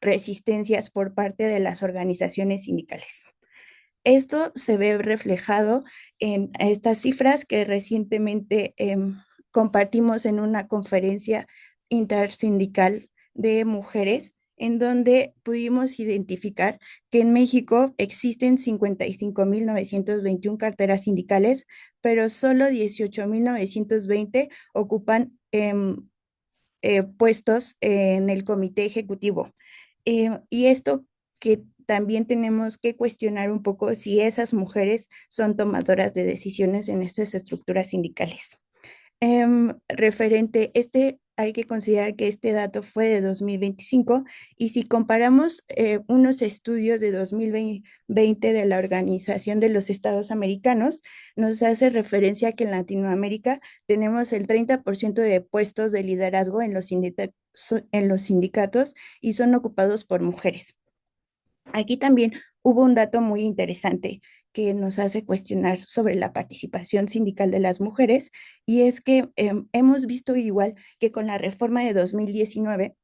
[SPEAKER 5] resistencias por parte de las organizaciones sindicales. Esto se ve reflejado en estas cifras que recientemente compartimos en una conferencia intersindical de mujeres, en donde pudimos identificar que en México existen 55.921 carteras sindicales, pero solo 18.920 ocupan puestos en el comité ejecutivo. Y esto que también tenemos que cuestionar un poco si esas mujeres son tomadoras de decisiones en estas estructuras sindicales. Hay que considerar que este dato fue de 2025 y si comparamos unos estudios de 2020 de la Organización de los Estados Americanos, nos hace referencia que en Latinoamérica tenemos el 30% de puestos de liderazgo en los sindicatos y son ocupados por mujeres. Aquí también hubo un dato muy interesante que nos hace cuestionar sobre la participación sindical de las mujeres, y es que hemos visto igual que con la reforma de 2019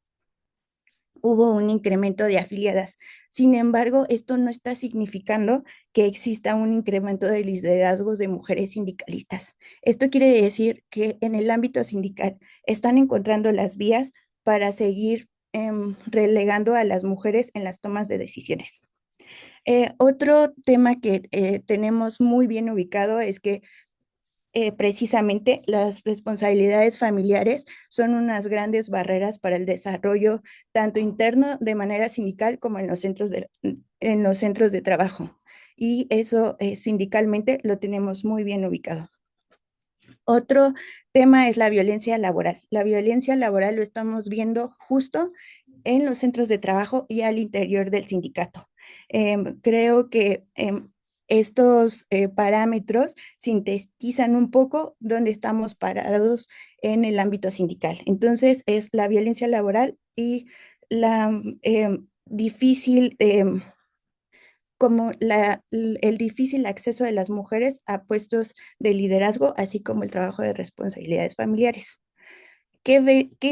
[SPEAKER 5] hubo un incremento de afiliadas. Sin embargo, esto no está significando que exista un incremento de liderazgos de mujeres sindicalistas. Esto quiere decir que en el ámbito sindical están encontrando las vías para seguir relegando a las mujeres en las tomas de decisiones. Otro tema que tenemos muy bien ubicado es que precisamente las responsabilidades familiares son unas grandes barreras para el desarrollo tanto interno de manera sindical como en los centros de trabajo. Y eso sindicalmente lo tenemos muy bien ubicado. Otro tema es la violencia laboral. La violencia laboral lo estamos viendo justo en los centros de trabajo y al interior del sindicato. Creo que estos parámetros sintetizan un poco dónde estamos parados en el ámbito sindical. Entonces, es la violencia laboral y la difícil el difícil acceso de las mujeres a puestos de liderazgo, así como el trabajo de responsabilidades familiares. ¿Qué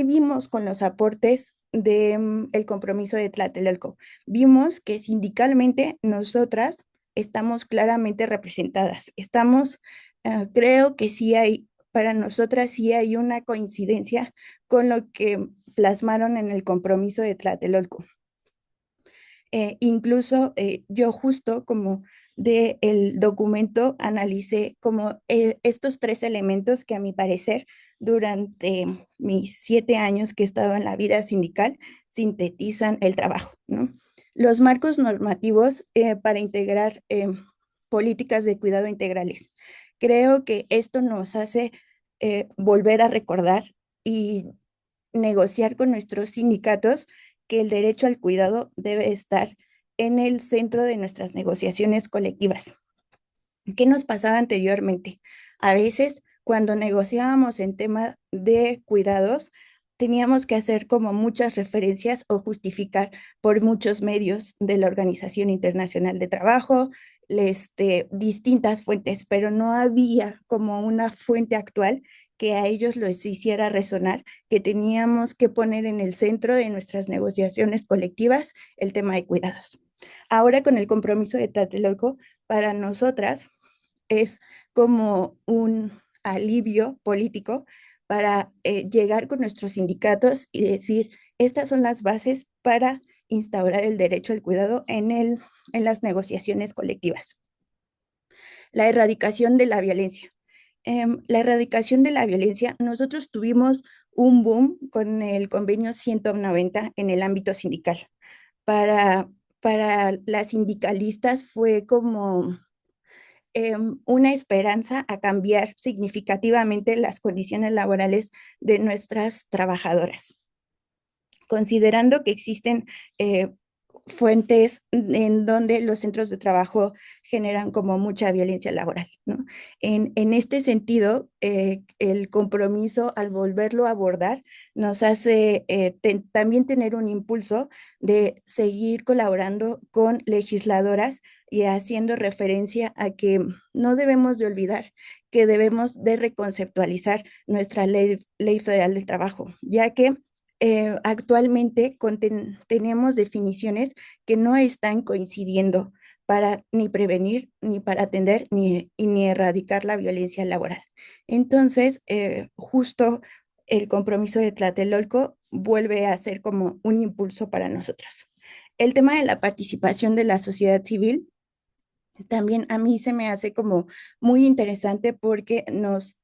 [SPEAKER 5] vimos con los aportes del compromiso de Tlatelolco? Vimos que sindicalmente nosotras estamos claramente representadas. Creo que para nosotras sí hay una coincidencia con lo que plasmaron en el compromiso de Tlatelolco. Incluso yo justo como del documento analicé como estos 3 elementos que a mi parecer durante mis 7 años que he estado en la vida sindical sintetizan el trabajo, ¿no? Los marcos normativos para integrar políticas de cuidado integrales. Creo que esto nos hace volver a recordar y negociar con nuestros sindicatos que el derecho al cuidado debe estar en el centro de nuestras negociaciones colectivas. ¿Qué nos pasaba anteriormente? A veces, cuando negociábamos en tema de cuidados, teníamos que hacer como muchas referencias o justificar por muchos medios de la Organización Internacional de Trabajo, distintas fuentes, pero no había como una fuente actual que a ellos les hiciera resonar que teníamos que poner en el centro de nuestras negociaciones colectivas el tema de cuidados. Ahora con el compromiso de Tlatelolco, para nosotras es como un alivio político para llegar con nuestros sindicatos y decir, estas son las bases para instaurar el derecho al cuidado en las negociaciones colectivas. La erradicación de la violencia. La erradicación de la violencia, nosotros tuvimos un boom con el convenio 190 en el ámbito sindical. Para las sindicalistas fue como una esperanza a cambiar significativamente las condiciones laborales de nuestras trabajadoras, considerando que existen fuentes en donde los centros de trabajo generan como mucha violencia laboral, ¿no? En este sentido, el compromiso al volverlo a abordar nos hace también tener un impulso de seguir colaborando con legisladoras y haciendo referencia a que no debemos de olvidar que debemos de reconceptualizar nuestra ley federal del trabajo, ya que actualmente tenemos definiciones que no están coincidiendo para ni prevenir, ni para atender, ni erradicar la violencia laboral. Entonces, justo el compromiso de Tlatelolco vuelve a ser como un impulso para nosotros. El tema de la participación de la sociedad civil también a mí se me hace como muy interesante porque nos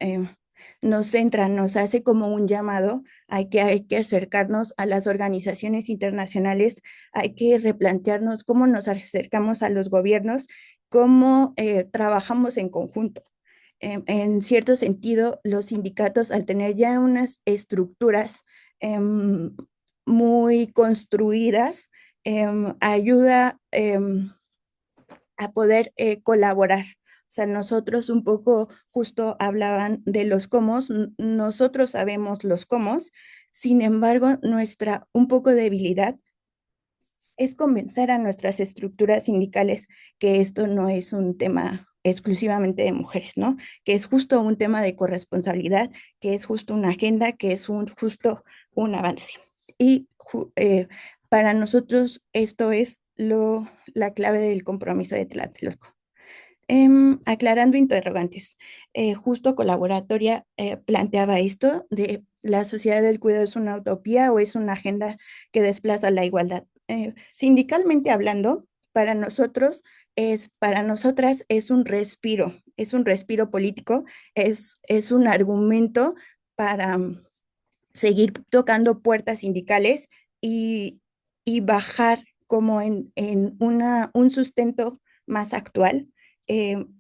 [SPEAKER 5] centra, nos hace como un llamado, hay que acercarnos a las organizaciones internacionales, hay que replantearnos cómo nos acercamos a los gobiernos, cómo trabajamos en conjunto. En cierto sentido, los sindicatos, al tener ya unas estructuras muy construidas, ayuda a poder colaborar. O sea, nosotros un poco justo hablaban de los cómo, nosotros sabemos los cómo, sin embargo, nuestra un poco debilidad es convencer a nuestras estructuras sindicales que esto no es un tema exclusivamente de mujeres, ¿no? Que es justo un tema de corresponsabilidad, que es justo una agenda, que es justo un avance. Y para nosotros esto es la clave del compromiso de Tlatelolco. Aclarando interrogantes, justo Colaboratoria planteaba esto de la sociedad del cuidado es una utopía o es una agenda que desplaza la igualdad. Sindicalmente hablando, para nosotros para nosotras es un respiro político, es un argumento para seguir tocando puertas sindicales y bajar como en un sustento más actual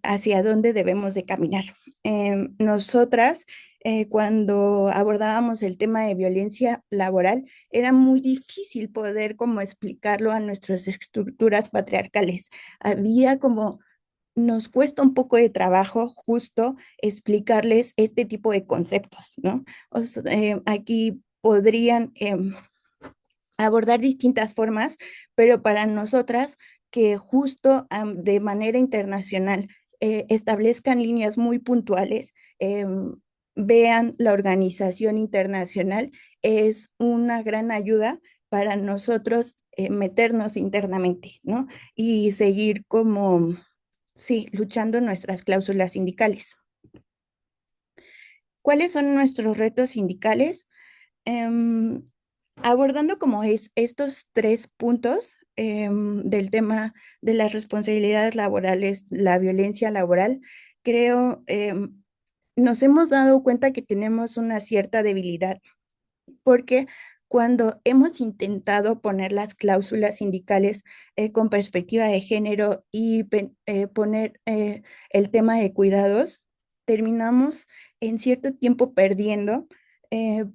[SPEAKER 5] hacia dónde debemos de caminar. Nosotras, cuando abordábamos el tema de violencia laboral, era muy difícil poder como explicarlo a nuestras estructuras patriarcales. Había como nos cuesta un poco de trabajo justo explicarles este tipo de conceptos, ¿no? Aquí podrían abordar distintas formas, pero para nosotras que justo de manera internacional establezcan líneas muy puntuales, vean la organización internacional, es una gran ayuda para nosotros meternos internamente, ¿no? Y seguir como, sí, luchando nuestras cláusulas sindicales. ¿Cuáles son nuestros retos sindicales? Abordando como estos 3 puntos del tema de las responsabilidades laborales, la violencia laboral, creo nos hemos dado cuenta que tenemos una cierta debilidad, porque cuando hemos intentado poner las cláusulas sindicales con perspectiva de género y poner el tema de cuidados, terminamos en cierto tiempo perdiendo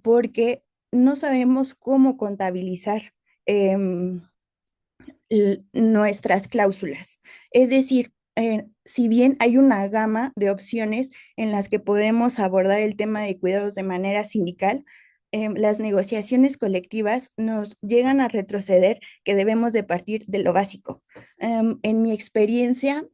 [SPEAKER 5] porque no sabemos cómo contabilizar nuestras cláusulas. Es decir, si bien hay una gama de opciones en las que podemos abordar el tema de cuidados de manera sindical, las negociaciones colectivas nos llegan a retroceder que debemos de partir de lo básico. En mi experiencia,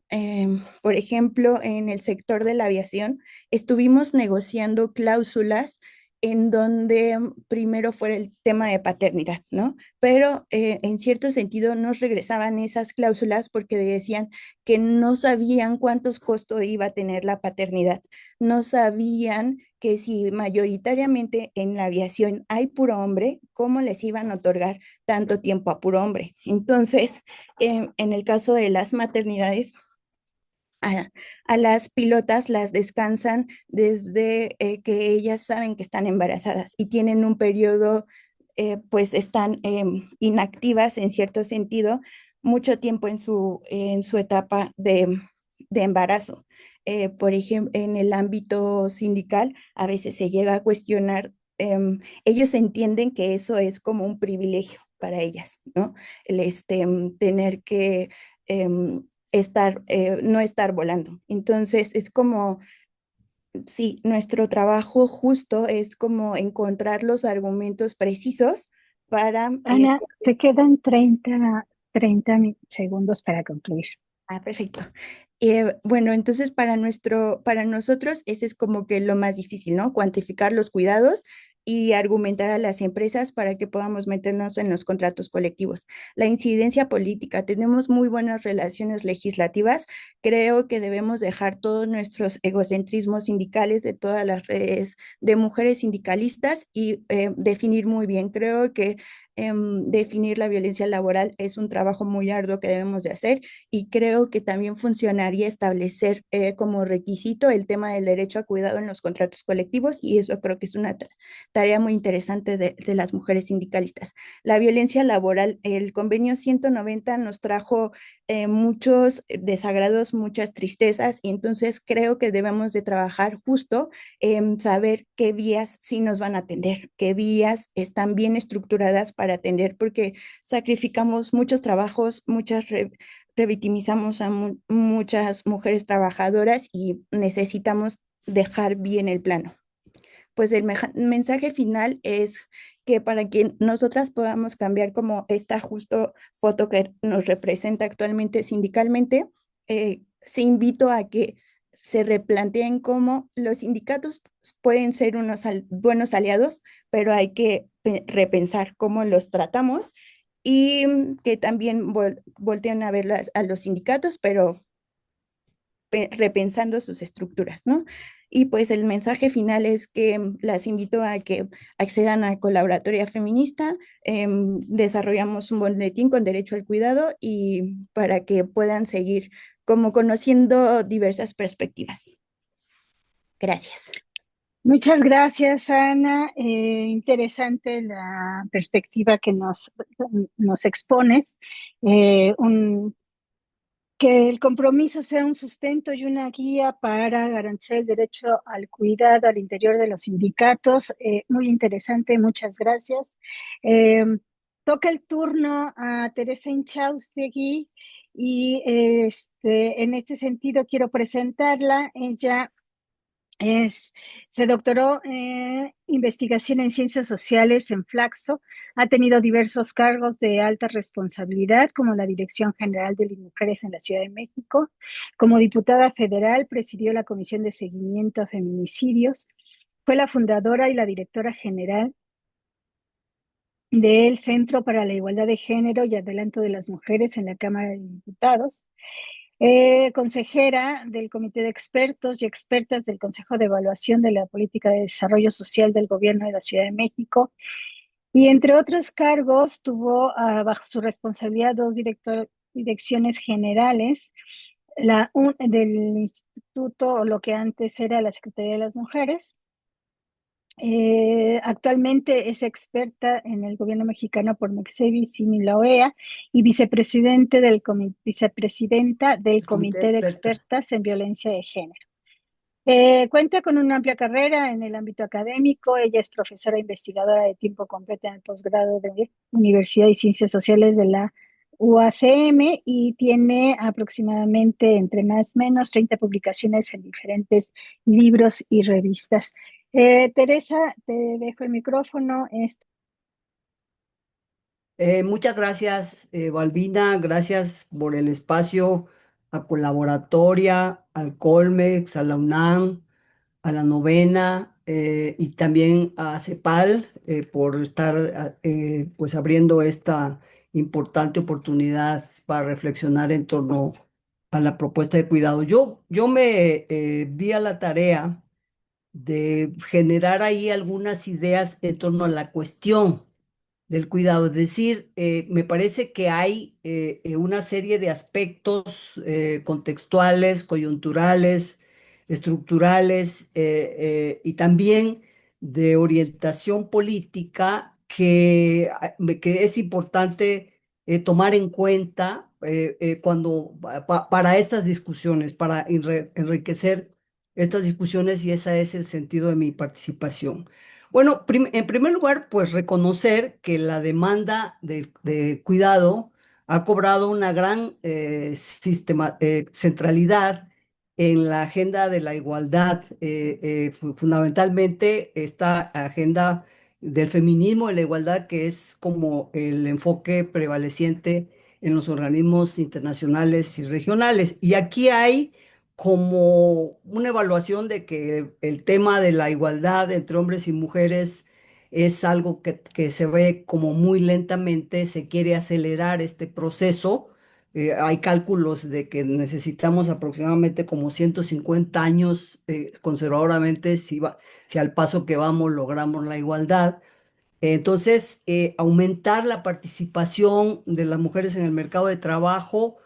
[SPEAKER 5] por ejemplo, en el sector de la aviación, estuvimos negociando cláusulas en donde primero fuera el tema de paternidad, ¿no? Pero en cierto sentido nos regresaban esas cláusulas porque decían que no sabían cuántos costos iba a tener la paternidad, no sabían que si mayoritariamente en la aviación hay puro hombre, ¿cómo les iban a otorgar tanto tiempo a puro hombre? Entonces, en el caso de las maternidades, a las pilotas las descansan desde que ellas saben que están embarazadas y tienen un periodo, pues están inactivas en cierto sentido mucho tiempo en su etapa de embarazo. Por ejemplo, en el ámbito sindical, a veces se llega a cuestionar, ellos entienden que eso es como un privilegio para ellas, ¿no? Tener que no estar volando. Entonces, es como, sí, nuestro trabajo justo es como encontrar los argumentos precisos para...
[SPEAKER 2] Ana, te quedan 30 segundos para concluir.
[SPEAKER 5] Perfecto. Bueno, entonces para nosotros ese es como que lo más difícil, ¿no? Cuantificar los cuidados y argumentar a las empresas para que podamos meternos en los contratos colectivos. La incidencia política, tenemos muy buenas relaciones legislativas. Creo que debemos dejar todos nuestros egocentrismos sindicales de todas las redes de mujeres sindicalistas y definir muy bien. Creo que definir la violencia laboral es un trabajo muy arduo que debemos de hacer y creo que también funcionaría establecer como requisito el tema del derecho a cuidado en los contratos colectivos y eso creo que es una tarea muy interesante de las mujeres sindicalistas. La violencia laboral, el convenio 190 nos trajo muchos desagrados, muchas tristezas y entonces creo que debemos de trabajar justo en saber qué vías sí nos van a atender, qué vías están bien estructuradas para atender, porque sacrificamos muchos trabajos, revictimizamos a muchas mujeres trabajadoras y necesitamos dejar bien el plano. Pues el mensaje final es que para que nosotras podamos cambiar como esta justo foto que nos representa actualmente sindicalmente, se invito a que se replanteen cómo los sindicatos pueden ser unos buenos aliados, pero hay que repensar cómo los tratamos y que también volteen a ver a los sindicatos, pero repensando sus estructuras, ¿no? Y pues el mensaje final es que las invito a que accedan a Colaboratoria Feminista, desarrollamos un boletín con derecho al cuidado y para que puedan seguir como conociendo diversas perspectivas. Gracias.
[SPEAKER 2] Muchas gracias, Ana. Interesante la perspectiva que nos expones. Que el compromiso sea un sustento y una guía para garantizar el derecho al cuidado al interior de los sindicatos. Muy interesante, muchas gracias. Toca el turno a Teresa Inchaustegui y en este sentido quiero presentarla. Ella se doctoró en investigación en ciencias sociales en Flaxo, ha tenido diversos cargos de alta responsabilidad como la Dirección General de las Mujeres en la Ciudad de México. Como diputada federal presidió la Comisión de Seguimiento a Feminicidios, fue la fundadora y la directora general del Centro para la Igualdad de Género y Adelanto de las Mujeres en la Cámara de Diputados. Consejera del Comité de Expertos y Expertas del Consejo de Evaluación de la Política de Desarrollo Social del Gobierno de la Ciudad de México. Y entre otros cargos, tuvo bajo su responsabilidad dos direcciones generales, del Instituto, o lo que antes era la Secretaría de las Mujeres. Actualmente es experta en el gobierno mexicano por Mexevi, Simi la OEA y vicepresidenta del Comité de Expertas en Violencia de Género. Cuenta con una amplia carrera en el ámbito académico. Ella es profesora investigadora de tiempo completo en el posgrado de Universidad y Ciencias Sociales de la UACM y tiene aproximadamente, entre más o menos, 30 publicaciones en diferentes libros y revistas. Teresa, te dejo el micrófono.
[SPEAKER 6] Muchas gracias, Balbina. Gracias por el espacio a Colaboratoria, al Colmex, a la UNAM, a la Novena, y también a CEPAL por estar pues abriendo esta importante oportunidad para reflexionar en torno a la propuesta de cuidado. Yo me di a la tarea de generar ahí algunas ideas en torno a la cuestión del cuidado. Es decir, me parece que hay una serie de aspectos contextuales, coyunturales, estructurales y también de orientación política que es importante tomar en cuenta para estas discusiones, para enriquecer estas discusiones, y ese es el sentido de mi participación. Bueno, en primer lugar, pues reconocer que la demanda de cuidado ha cobrado una gran centralidad en la agenda de la igualdad, fundamentalmente esta agenda del feminismo y la igualdad, que es como el enfoque prevaleciente en los organismos internacionales y regionales. Y aquí hay como una evaluación de que el tema de la igualdad entre hombres y mujeres es algo que se ve como muy lentamente, se quiere acelerar este proceso. Hay cálculos de que necesitamos aproximadamente como 150 años conservadoramente, si al paso que vamos logramos la igualdad. Entonces, aumentar la participación de las mujeres en el mercado de trabajo,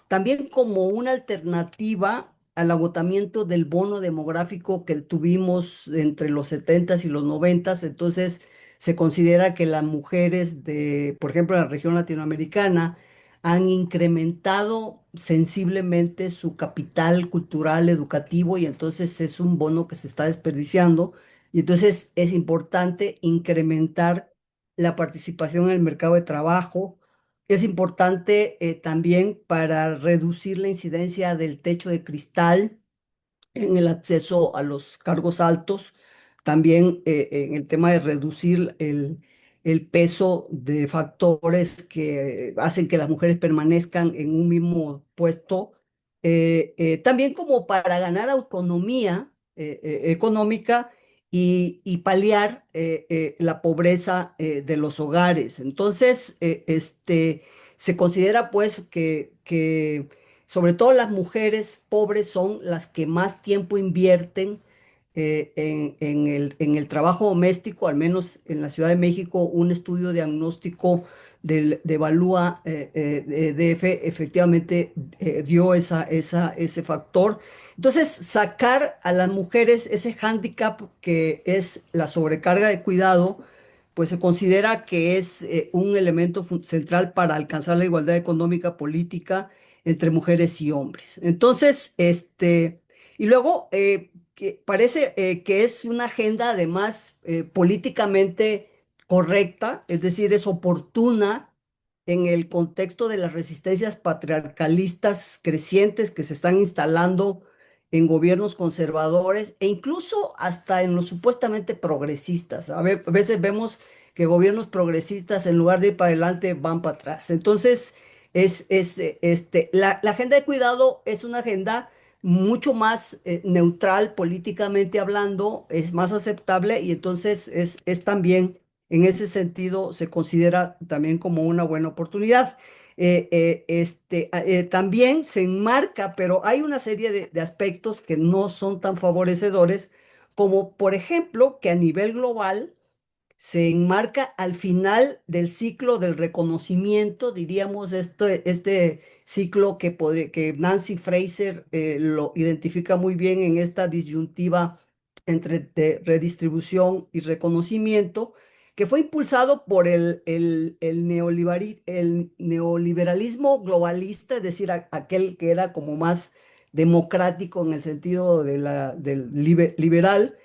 [SPEAKER 6] también como una alternativa al agotamiento del bono demográfico que tuvimos entre los 70s y los 90s. Entonces, se considera que las mujeres por ejemplo, en la región latinoamericana, han incrementado sensiblemente su capital cultural, educativo, y entonces es un bono que se está desperdiciando. Y entonces es importante incrementar la participación en el mercado de trabajo. Es importante también para reducir la incidencia del techo de cristal en el acceso a los cargos altos, también en el tema de reducir el peso de factores que hacen que las mujeres permanezcan en un mismo puesto, también como para ganar autonomía económica y paliar la pobreza de los hogares. Entonces, se considera pues que sobre todo las mujeres pobres son las que más tiempo invierten en el trabajo doméstico. Al menos en la Ciudad de México, un estudio diagnóstico de Evalúa DF efectivamente dio ese factor. Entonces, sacar a las mujeres ese hándicap que es la sobrecarga de cuidado, pues se considera que es un elemento central para alcanzar la igualdad económica, política entre mujeres y hombres. Entonces, y luego que parece que es una agenda además políticamente correcta, es decir, es oportuna en el contexto de las resistencias patriarcalistas crecientes que se están instalando en gobiernos conservadores e incluso hasta en los supuestamente progresistas. A veces vemos que gobiernos progresistas, en lugar de ir para adelante, van para atrás. Entonces, la agenda de cuidado es una agenda mucho más neutral políticamente hablando, es más aceptable, y entonces es también, en ese sentido, se considera también como una buena oportunidad. También se enmarca, pero hay una serie de aspectos que no son tan favorecedores, como por ejemplo que a nivel global se enmarca al final del ciclo del reconocimiento, diríamos, este ciclo que Nancy Fraser lo identifica muy bien en esta disyuntiva entre redistribución y reconocimiento, que fue impulsado por el neoliberalismo globalista, es decir, aquel que era como más democrático en el sentido del liberal,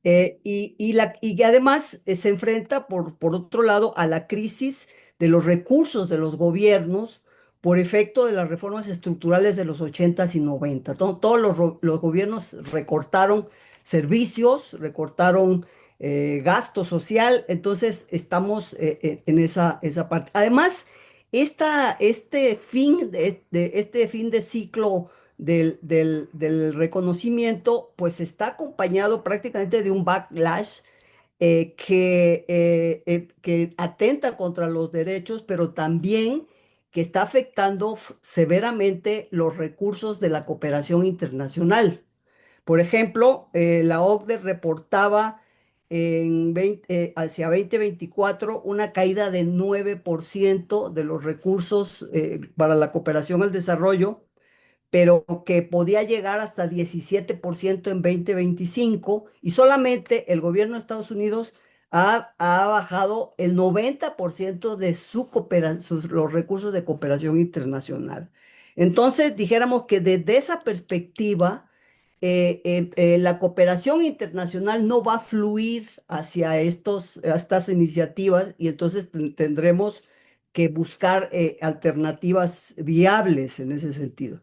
[SPEAKER 6] y que además se enfrenta, por otro lado, a la crisis de los recursos de los gobiernos por efecto de las reformas estructurales de los 80s y 90. Todos los gobiernos recortaron servicios, recortaron gasto social. Entonces estamos en esa parte. Además, este fin de ciclo del reconocimiento, pues está acompañado prácticamente de un backlash que atenta contra los derechos, pero también que está afectando severamente los recursos de la cooperación internacional. Por ejemplo, la OCDE reportaba hacia 2024 una caída de 9% de los recursos para la cooperación al desarrollo, pero que podía llegar hasta 17% en 2025, y solamente el gobierno de Estados Unidos ha bajado el 90% de los recursos de cooperación internacional. Entonces, dijéramos que desde esa perspectiva, la cooperación internacional no va a fluir hacia estas iniciativas, y entonces tendremos que buscar alternativas viables en ese sentido.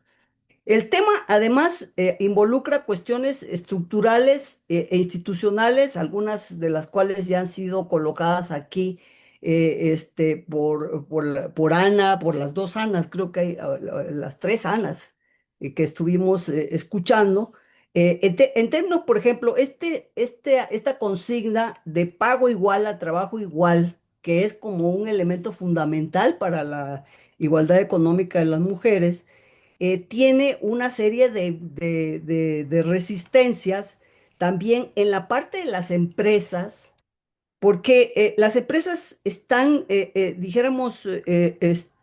[SPEAKER 6] El tema, además, involucra cuestiones estructurales e institucionales, algunas de las cuales ya han sido colocadas aquí por Ana, por las dos Anas, creo que hay las tres Anas que estuvimos escuchando. En términos, por ejemplo, esta consigna de pago igual a trabajo igual, que es como un elemento fundamental para la igualdad económica de las mujeres, tiene una serie de resistencias también en la parte de las empresas, porque las empresas están, dijéramos,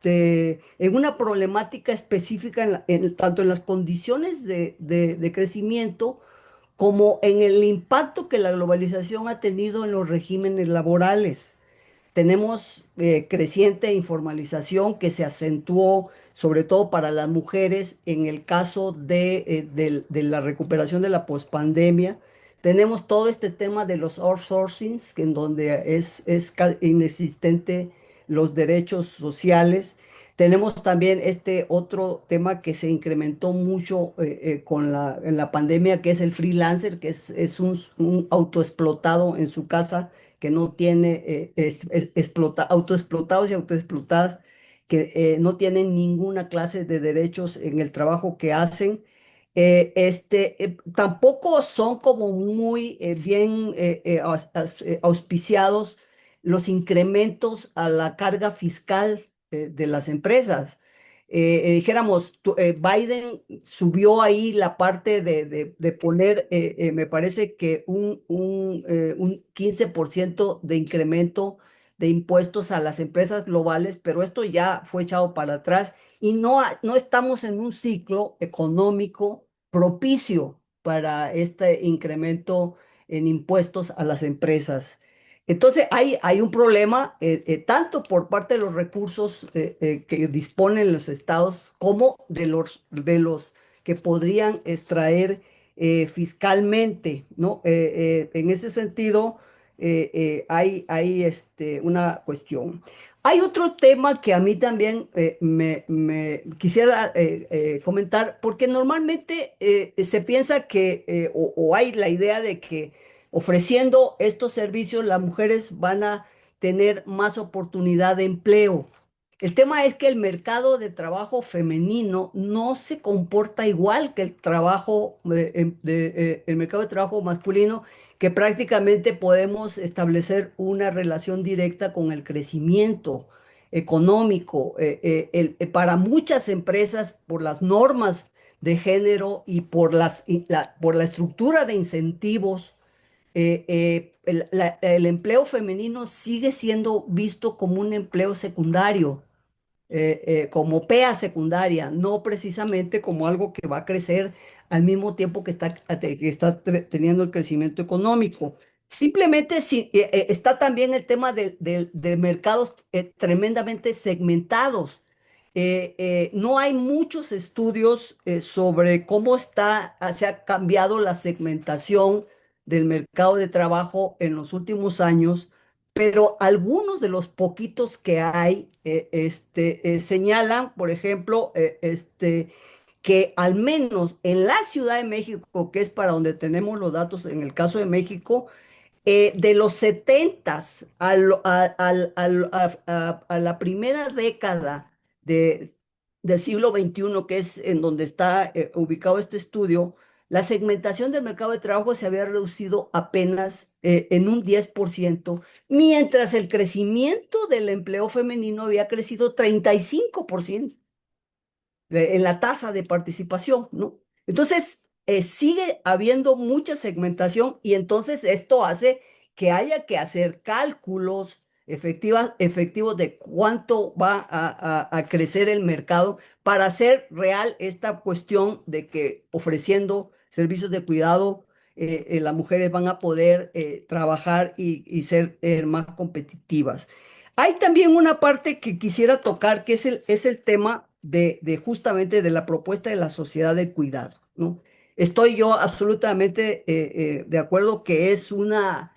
[SPEAKER 6] en una problemática específica tanto en las condiciones de crecimiento como en el impacto que la globalización ha tenido en los regímenes laborales. Tenemos creciente informalización que se acentuó sobre todo para las mujeres en el caso de la recuperación de la pospandemia. Tenemos todo este tema de los outsourcings, en donde es inexistente los derechos sociales. Tenemos también este otro tema que se incrementó mucho en la pandemia, que es el freelancer, que es un autoexplotado en su casa, que no tiene autoexplotados y autoexplotadas, que no tienen ninguna clase de derechos en el trabajo que hacen. Tampoco son como muy bien auspiciados los incrementos a la carga fiscal de las empresas. Dijéramos, Biden subió ahí la parte de poner, me parece que un 15% de incremento de impuestos a las empresas globales, pero esto ya fue echado para atrás, y no estamos en un ciclo económico propicio para este incremento en impuestos a las empresas. Entonces hay un problema tanto por parte de los recursos que disponen los estados como de los que podrían extraer fiscalmente, ¿no? En ese sentido, hay una cuestión. Hay otro tema que a mí también me quisiera comentar, porque normalmente se piensa o hay la idea de que ofreciendo estos servicios las mujeres van a tener más oportunidad de empleo. El tema es que el mercado de trabajo femenino no se comporta igual que el mercado de trabajo masculino, que prácticamente podemos establecer una relación directa con el crecimiento económico. Para muchas empresas, por las normas de género y por la estructura de incentivos, el empleo femenino sigue siendo visto como un empleo secundario, como PEA secundaria, no precisamente como algo que va a crecer al mismo tiempo que está teniendo el crecimiento económico. Simplemente está también el tema de mercados tremendamente segmentados. No hay muchos estudios sobre cómo se ha cambiado la segmentación del mercado de trabajo en los últimos años, pero algunos de los poquitos que hay señalan, por ejemplo, que al menos en la Ciudad de México, que es para donde tenemos los datos en el caso de México, de los 70s a la primera década del siglo XXI, que es en donde está ubicado este estudio, la segmentación del mercado de trabajo se había reducido apenas en un 10%, mientras el crecimiento del empleo femenino había crecido 35% en la tasa de participación, ¿no? Entonces, sigue habiendo mucha segmentación y entonces esto hace que haya que hacer cálculos efectivos de cuánto va a crecer el mercado para hacer real esta cuestión de que ofreciendo servicios de cuidado, las mujeres van a poder trabajar y ser más competitivas. Hay también una parte que quisiera tocar, que es el tema de justamente de la propuesta de la sociedad del cuidado, ¿no? Estoy yo absolutamente de acuerdo que es una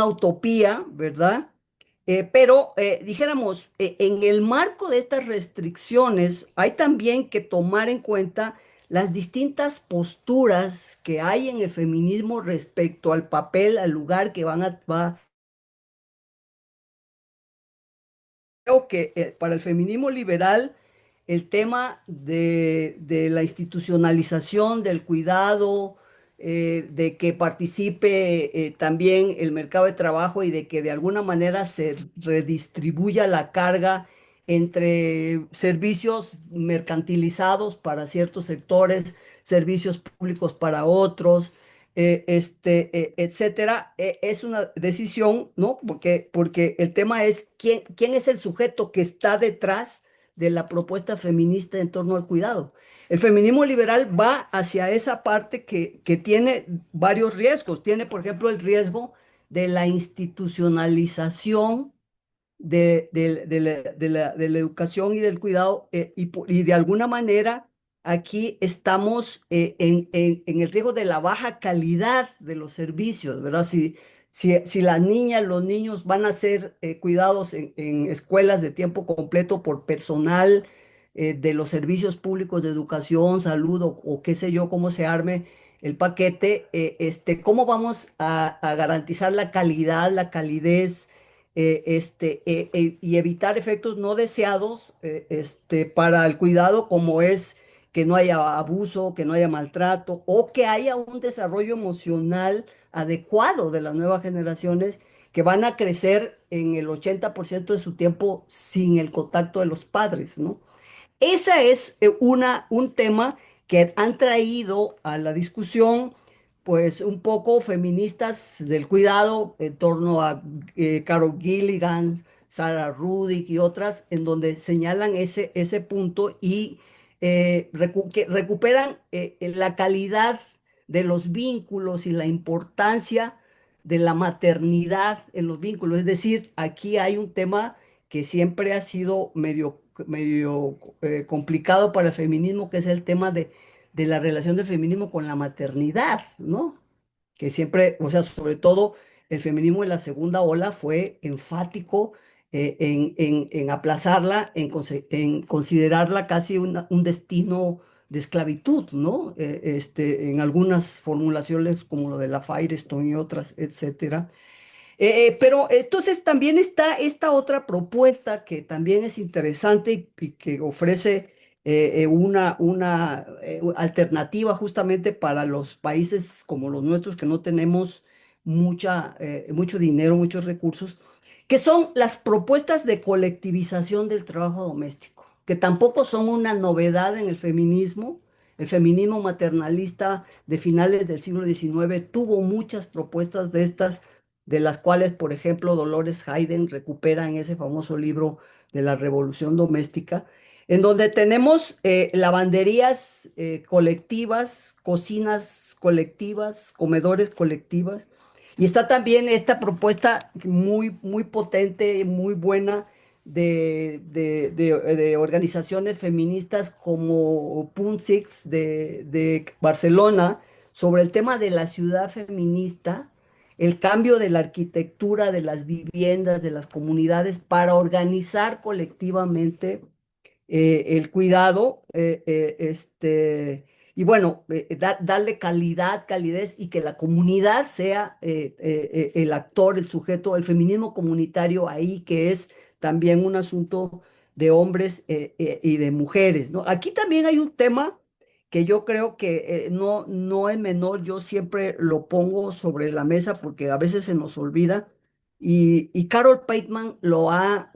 [SPEAKER 6] utopía, ¿verdad? Pero dijéramos, en el marco de estas restricciones, hay también que tomar en cuenta las distintas posturas que hay en el feminismo respecto al papel, al lugar que va. Creo que para el feminismo liberal el tema de la institucionalización del cuidado, de que participe también el mercado de trabajo y de que de alguna manera se redistribuya la carga entre servicios mercantilizados para ciertos sectores, servicios públicos para otros, etcétera, es una decisión, ¿no? Porque el tema es quién es el sujeto que está detrás de la propuesta feminista en torno al cuidado. El feminismo liberal va hacia esa parte que tiene varios riesgos. Tiene, por ejemplo, el riesgo de la institucionalización de la educación y del cuidado, y de alguna manera aquí estamos en el riesgo de la baja calidad de los servicios, ¿verdad? Si las niñas, los niños van a ser cuidados en escuelas de tiempo completo por personal de los servicios públicos de educación, salud o qué sé yo, cómo se arme el paquete, ¿cómo vamos a garantizar la calidad, la calidez? Y evitar efectos no deseados para el cuidado, como es que no haya abuso, que no haya maltrato o que haya un desarrollo emocional adecuado de las nuevas generaciones que van a crecer en el 80% de su tiempo sin el contacto de los padres, ¿no? Ese es un tema que han traído a la discusión, pues un poco feministas del cuidado en torno a Carol Gilligan, Sarah Rudick y otras, en donde señalan ese punto y que recuperan la calidad de los vínculos y la importancia de la maternidad en los vínculos. Es decir, aquí hay un tema que siempre ha sido medio complicado para el feminismo, que es el tema de la relación del feminismo con la maternidad, ¿no? Que siempre, o sea, sobre todo el feminismo en la segunda ola fue enfático en aplazarla, en considerarla casi un destino de esclavitud, ¿no? En algunas formulaciones como lo de la Firestone y otras, etcétera. Pero entonces también está esta otra propuesta que también es interesante y que ofrece una alternativa justamente para los países como los nuestros que no tenemos mucho dinero, muchos recursos, que son las propuestas de colectivización del trabajo doméstico, que tampoco son una novedad en el feminismo. El feminismo maternalista de finales del siglo XIX tuvo muchas propuestas de estas, de las cuales, por ejemplo, Dolores Hayden recupera en ese famoso libro de la Revolución Doméstica, en donde tenemos lavanderías colectivas, cocinas colectivas, comedores colectivas, y está también esta propuesta muy potente, muy buena de organizaciones feministas como Punt Six de Barcelona sobre el tema de la ciudad feminista, el cambio de la arquitectura de las viviendas, de las comunidades, para organizar colectivamente el cuidado, y bueno, darle calidad, calidez y que la comunidad sea el actor, el sujeto, el feminismo comunitario ahí, que es también un asunto de hombres y de mujeres, ¿no? Aquí también hay un tema que yo creo que no es menor, yo siempre lo pongo sobre la mesa porque a veces se nos olvida. Y Carol Pateman lo ha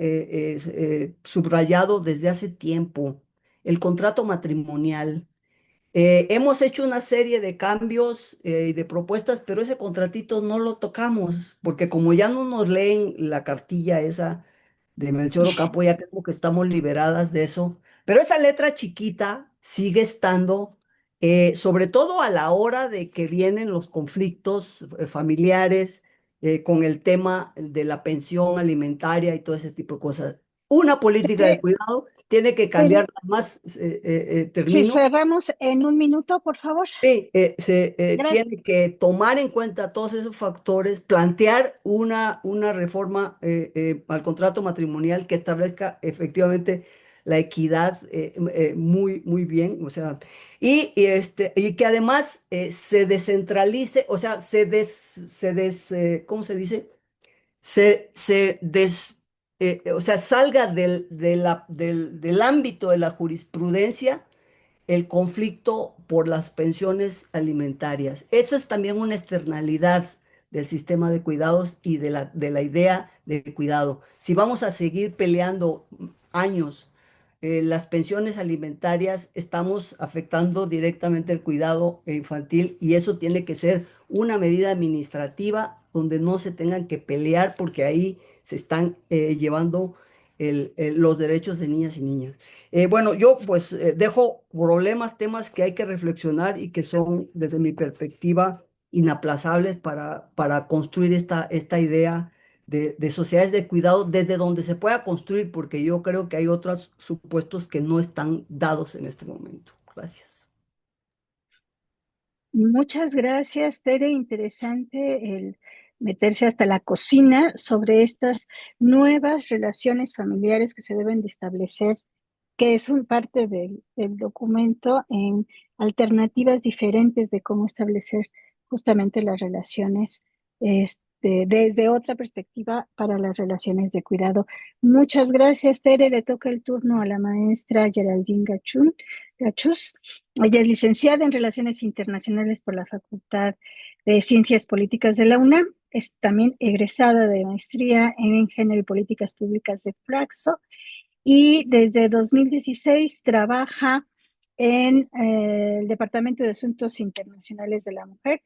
[SPEAKER 6] subrayado desde hace tiempo, el contrato matrimonial. Hemos hecho una serie de cambios y de propuestas, pero ese contratito no lo tocamos, porque como ya no nos leen la cartilla esa de Melchor Ocampo, ya creo que estamos liberadas de eso. Pero esa letra chiquita sigue estando, sobre todo a la hora de que vienen los conflictos familiares, con el tema de la pensión alimentaria y todo ese tipo de cosas. Una política de
[SPEAKER 2] Tere,
[SPEAKER 6] cuidado tiene que
[SPEAKER 2] Tere,
[SPEAKER 6] cambiar, más
[SPEAKER 2] si
[SPEAKER 6] termino.
[SPEAKER 2] cerramos en un minuto, por favor.
[SPEAKER 6] Sí, se
[SPEAKER 2] Gracias.
[SPEAKER 6] tiene que tomar en cuenta todos esos factores, plantear una reforma al contrato matrimonial que establezca efectivamente la equidad muy, muy bien, o sea, y que además se descentralice, o sea, ¿cómo se dice? O sea, salga del ámbito de la jurisprudencia el conflicto por las pensiones alimentarias. Esa es también una externalidad del sistema de cuidados y de la idea de cuidado. Si vamos a seguir peleando años las pensiones alimentarias, estamos afectando directamente el cuidado infantil y eso tiene que ser una medida administrativa donde no se tengan que pelear porque ahí se están llevando los derechos de niñas y niños. Bueno, yo pues dejo problemas, temas que hay que reflexionar y que son, desde mi perspectiva, inaplazables para construir esta idea de sociedades de cuidado desde donde se pueda construir, porque yo creo que hay otros supuestos que no están dados en este momento. Gracias.
[SPEAKER 2] Muchas gracias, Tere. Interesante el meterse hasta la cocina sobre estas nuevas relaciones familiares que se deben de establecer, que es un parte del documento en alternativas diferentes de cómo establecer justamente las relaciones desde otra perspectiva para las relaciones de cuidado. Muchas gracias, Tere. Le toca el turno a la maestra Geraldine Gachús. Ella es licenciada en Relaciones Internacionales por la Facultad de Ciencias Políticas de la UNAM. Es también egresada de maestría en Género y Políticas Públicas de Flaxo y desde 2016 trabaja en el Departamento de Asuntos Internacionales de la Mujer.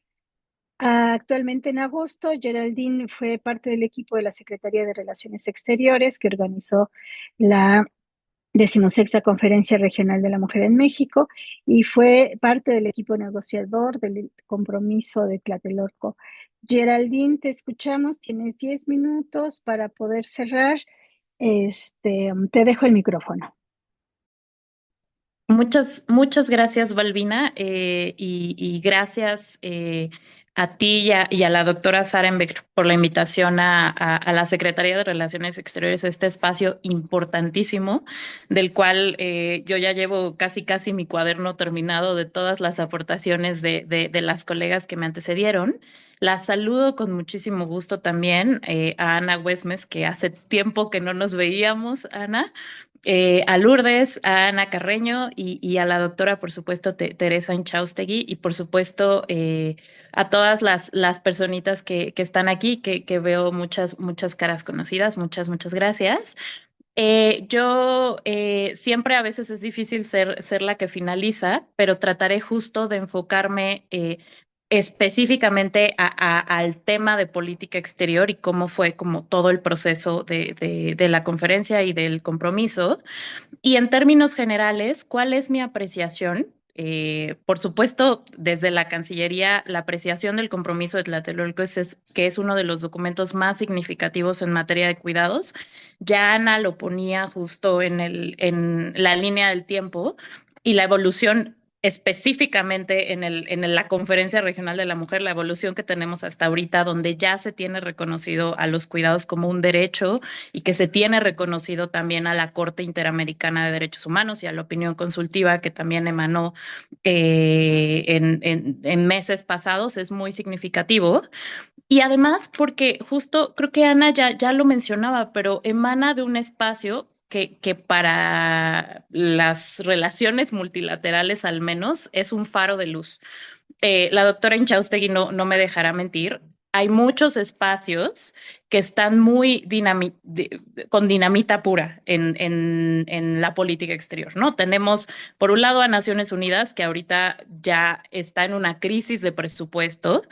[SPEAKER 2] Actualmente en agosto, Geraldine fue parte del equipo de la Secretaría de Relaciones Exteriores que organizó la 16ª Conferencia Regional de la Mujer en México y fue parte del equipo negociador del compromiso de Tlatelolco. Geraldine, te escuchamos, tienes 10 minutos para poder cerrar. Te dejo el micrófono.
[SPEAKER 7] Muchas gracias, Balbina, y gracias a ti y a la doctora Sarenbeck por la invitación a la Secretaría de Relaciones Exteriores a este espacio importantísimo, del cual yo ya llevo casi mi cuaderno terminado de todas las aportaciones de las colegas que me antecedieron. Las saludo con muchísimo gusto también a Ana Huesmes, que hace tiempo que no nos veíamos, Ana. A Lourdes, a Ana Carreño y a la doctora, por supuesto, Teresa Inchaustegui, y por supuesto a todas las personitas que están aquí, que veo muchas caras conocidas. Muchas gracias. Yo siempre a veces es difícil ser la que finaliza, pero trataré justo de enfocarme específicamente al tema de política exterior y cómo fue como todo el proceso de la conferencia y del compromiso. Y en términos generales, ¿cuál es mi apreciación? Por supuesto, desde la Cancillería, la apreciación del compromiso de Tlatelolco que es uno de los documentos más significativos en materia de cuidados. Ya Ana lo ponía justo en la línea del tiempo y la evolución específicamente en la Conferencia Regional de la Mujer, la evolución que tenemos hasta ahorita, donde ya se tiene reconocido a los cuidados como un derecho y que se tiene reconocido también a la Corte Interamericana de Derechos Humanos y a la opinión consultiva que también emanó en meses pasados, es muy significativo. Y además, porque justo creo que Ana ya lo mencionaba, pero emana de un espacio que para las relaciones multilaterales al menos es un faro de luz. La doctora Inchaustegui no me dejará mentir. Hay muchos espacios que están muy con dinamita pura en la política exterior, ¿no? Tenemos, por un lado, a Naciones Unidas, que ahorita ya está en una crisis de presupuesto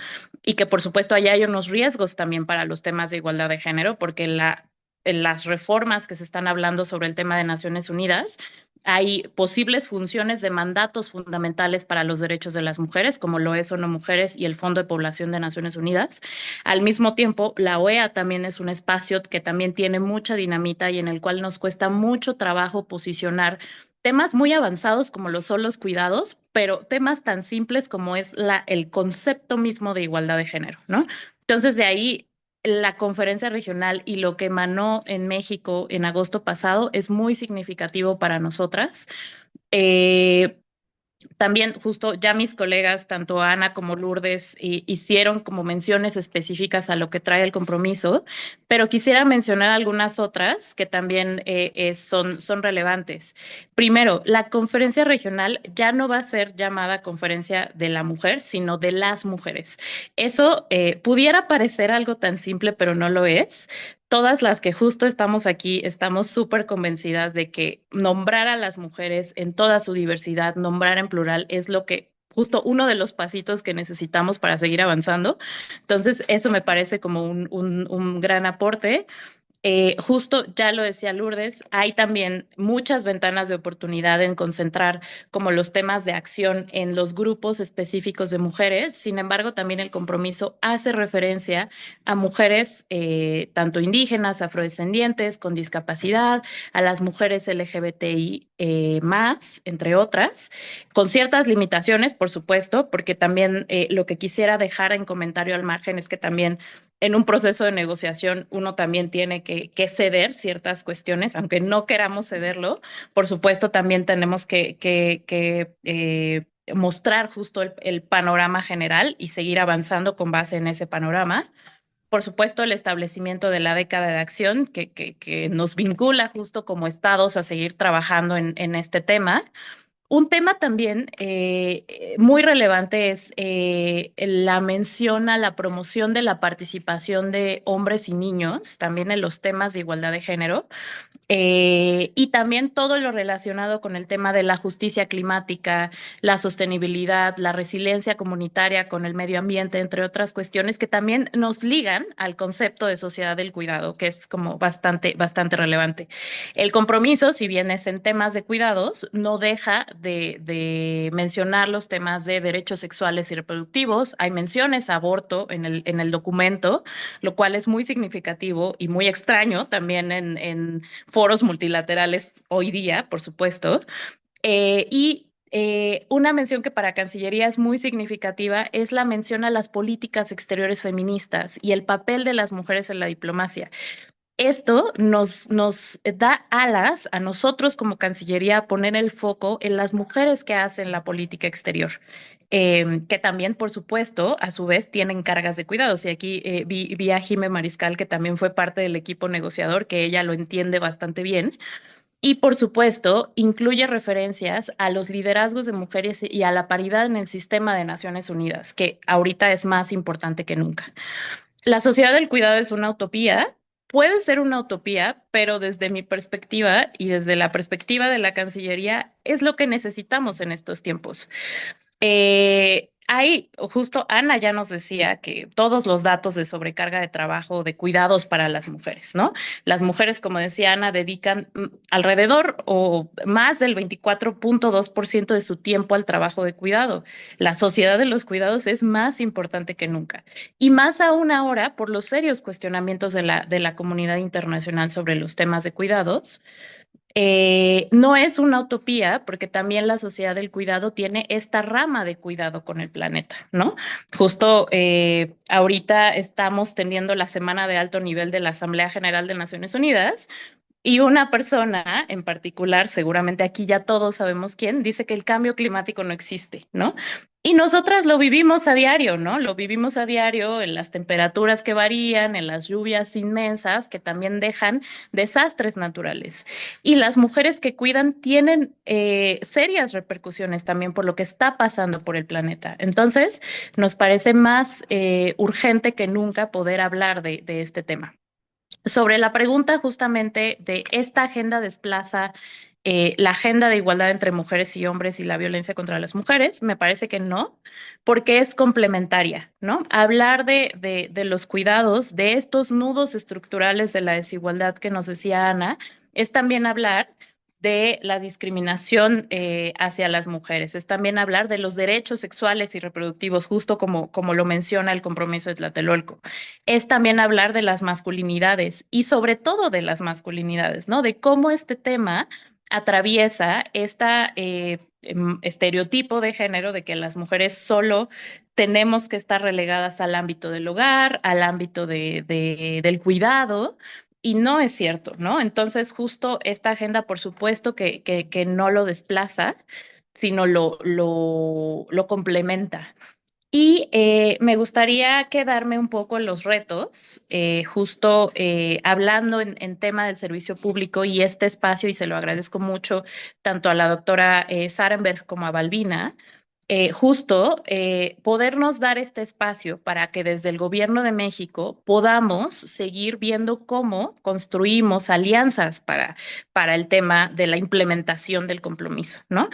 [SPEAKER 7] y que, por supuesto, allá hay unos riesgos también para los temas de igualdad de género, porque en las reformas que se están hablando sobre el tema de Naciones Unidas, hay posibles funciones de mandatos fundamentales para los derechos de las mujeres, como lo es ONU Mujeres y el Fondo de Población de Naciones Unidas. Al mismo tiempo, la OEA también es un espacio que también tiene mucha dinamita y en el cual nos cuesta mucho trabajo posicionar temas muy avanzados como lo son los cuidados, pero temas tan simples como es el concepto mismo de igualdad de género, ¿no? Entonces, de ahí la conferencia regional y lo que emanó en México en agosto pasado es muy significativo para nosotras. Eh, También justo ya mis colegas, tanto Ana como Lourdes, hicieron como menciones específicas a lo que trae el compromiso, pero quisiera mencionar algunas otras que también son relevantes. Primero, la conferencia regional ya no va a ser llamada conferencia de la mujer, sino de las mujeres. Eso pudiera parecer algo tan simple, pero no lo es. Todas las que justo estamos aquí estamos súper convencidas de que nombrar a las mujeres en toda su diversidad, nombrar en plural, es lo que justo uno de los pasitos que necesitamos para seguir avanzando. Entonces, eso me parece como un gran aporte. Justo ya lo decía Lourdes, hay también muchas ventanas de oportunidad en concentrar como los temas de acción en los grupos específicos de mujeres. Sin embargo, también el compromiso hace referencia a mujeres tanto indígenas, afrodescendientes, con discapacidad, a las mujeres LGBTI más, entre otras, con ciertas limitaciones, por supuesto, porque también lo que quisiera dejar en comentario al margen es que también en un proceso de negociación uno también tiene que ceder ciertas cuestiones, aunque no queramos cederlo. Por supuesto, también tenemos que mostrar justo el panorama general y seguir avanzando con base en ese panorama. Por supuesto, el establecimiento de la década de acción que nos vincula justo como estados a seguir trabajando en este tema. Un tema también muy relevante es la mención a la promoción de la participación de hombres y niños, también en los temas de igualdad de género. Y también todo lo relacionado con el tema de la justicia climática, la sostenibilidad, la resiliencia comunitaria con el medio ambiente, entre otras cuestiones que también nos ligan al concepto de sociedad del cuidado, que es como bastante relevante. El compromiso, si bien es en temas de cuidados, no deja de mencionar los temas de derechos sexuales y reproductivos. Hay menciones a aborto en el documento, lo cual es muy significativo y muy extraño también en foros multilaterales hoy día, por supuesto. Una mención que para Cancillería es muy significativa es la mención a las políticas exteriores feministas y el papel de las mujeres en la diplomacia. Esto nos da alas a nosotros como Cancillería a poner el foco en las mujeres que hacen la política exterior, que también, por supuesto, a su vez tienen cargas de cuidados. Y aquí vi a Jime Mariscal, que también fue parte del equipo negociador, que ella lo entiende bastante bien. Y por supuesto, incluye referencias a los liderazgos de mujeres y a la paridad en el sistema de Naciones Unidas, que ahorita es más importante que nunca. La sociedad del cuidado es una utopía, puede ser una utopía, pero desde mi perspectiva y desde la perspectiva de la Cancillería es lo que necesitamos en estos tiempos. Justo Ana ya nos decía que todos los datos de sobrecarga de trabajo, de cuidados para las mujeres, ¿no? Las mujeres, como decía Ana, dedican alrededor o más del 24.2% de su tiempo al trabajo de cuidado. La sociedad de los cuidados es más importante que nunca. Y más aún ahora por los serios cuestionamientos de la comunidad internacional sobre los temas de cuidados. No es una utopía porque también la sociedad del cuidado tiene esta rama de cuidado con el planeta, ¿no? Justo ahorita estamos teniendo la semana de alto nivel de la Asamblea General de Naciones Unidas y una persona en particular, seguramente aquí ya todos sabemos quién, dice que el cambio climático no existe, ¿no? Y nosotras lo vivimos a diario, ¿no? Lo vivimos a diario en las temperaturas que varían, en las lluvias inmensas que también dejan desastres naturales. Y las mujeres que cuidan tienen serias repercusiones también por lo que está pasando por el planeta. Entonces, nos parece más urgente que nunca poder hablar de este tema. Sobre la pregunta justamente de esta agenda desplaza la agenda de igualdad entre mujeres y hombres y la violencia contra las mujeres, me parece que no, porque es complementaria, ¿no? Hablar de los cuidados, de estos nudos estructurales de la desigualdad que nos decía Ana, es también hablar de la discriminación hacia las mujeres, es también hablar de los derechos sexuales y reproductivos, justo como lo menciona el compromiso de Tlatelolco, es también hablar de las masculinidades y sobre todo de las masculinidades, ¿no? De cómo este tema atraviesa este estereotipo de género de que las mujeres solo tenemos que estar relegadas al ámbito del hogar, al ámbito del cuidado. Y no es cierto, ¿no? Entonces, justo esta agenda, por supuesto que no lo desplaza, sino lo complementa. Y me gustaría quedarme un poco en los retos, justo hablando en tema del servicio público y este espacio, y se lo agradezco mucho tanto a la doctora Sarenberg como a Balbina, justo podernos dar este espacio para que desde el Gobierno de México podamos seguir viendo cómo construimos alianzas para el tema de la implementación del compromiso, ¿no?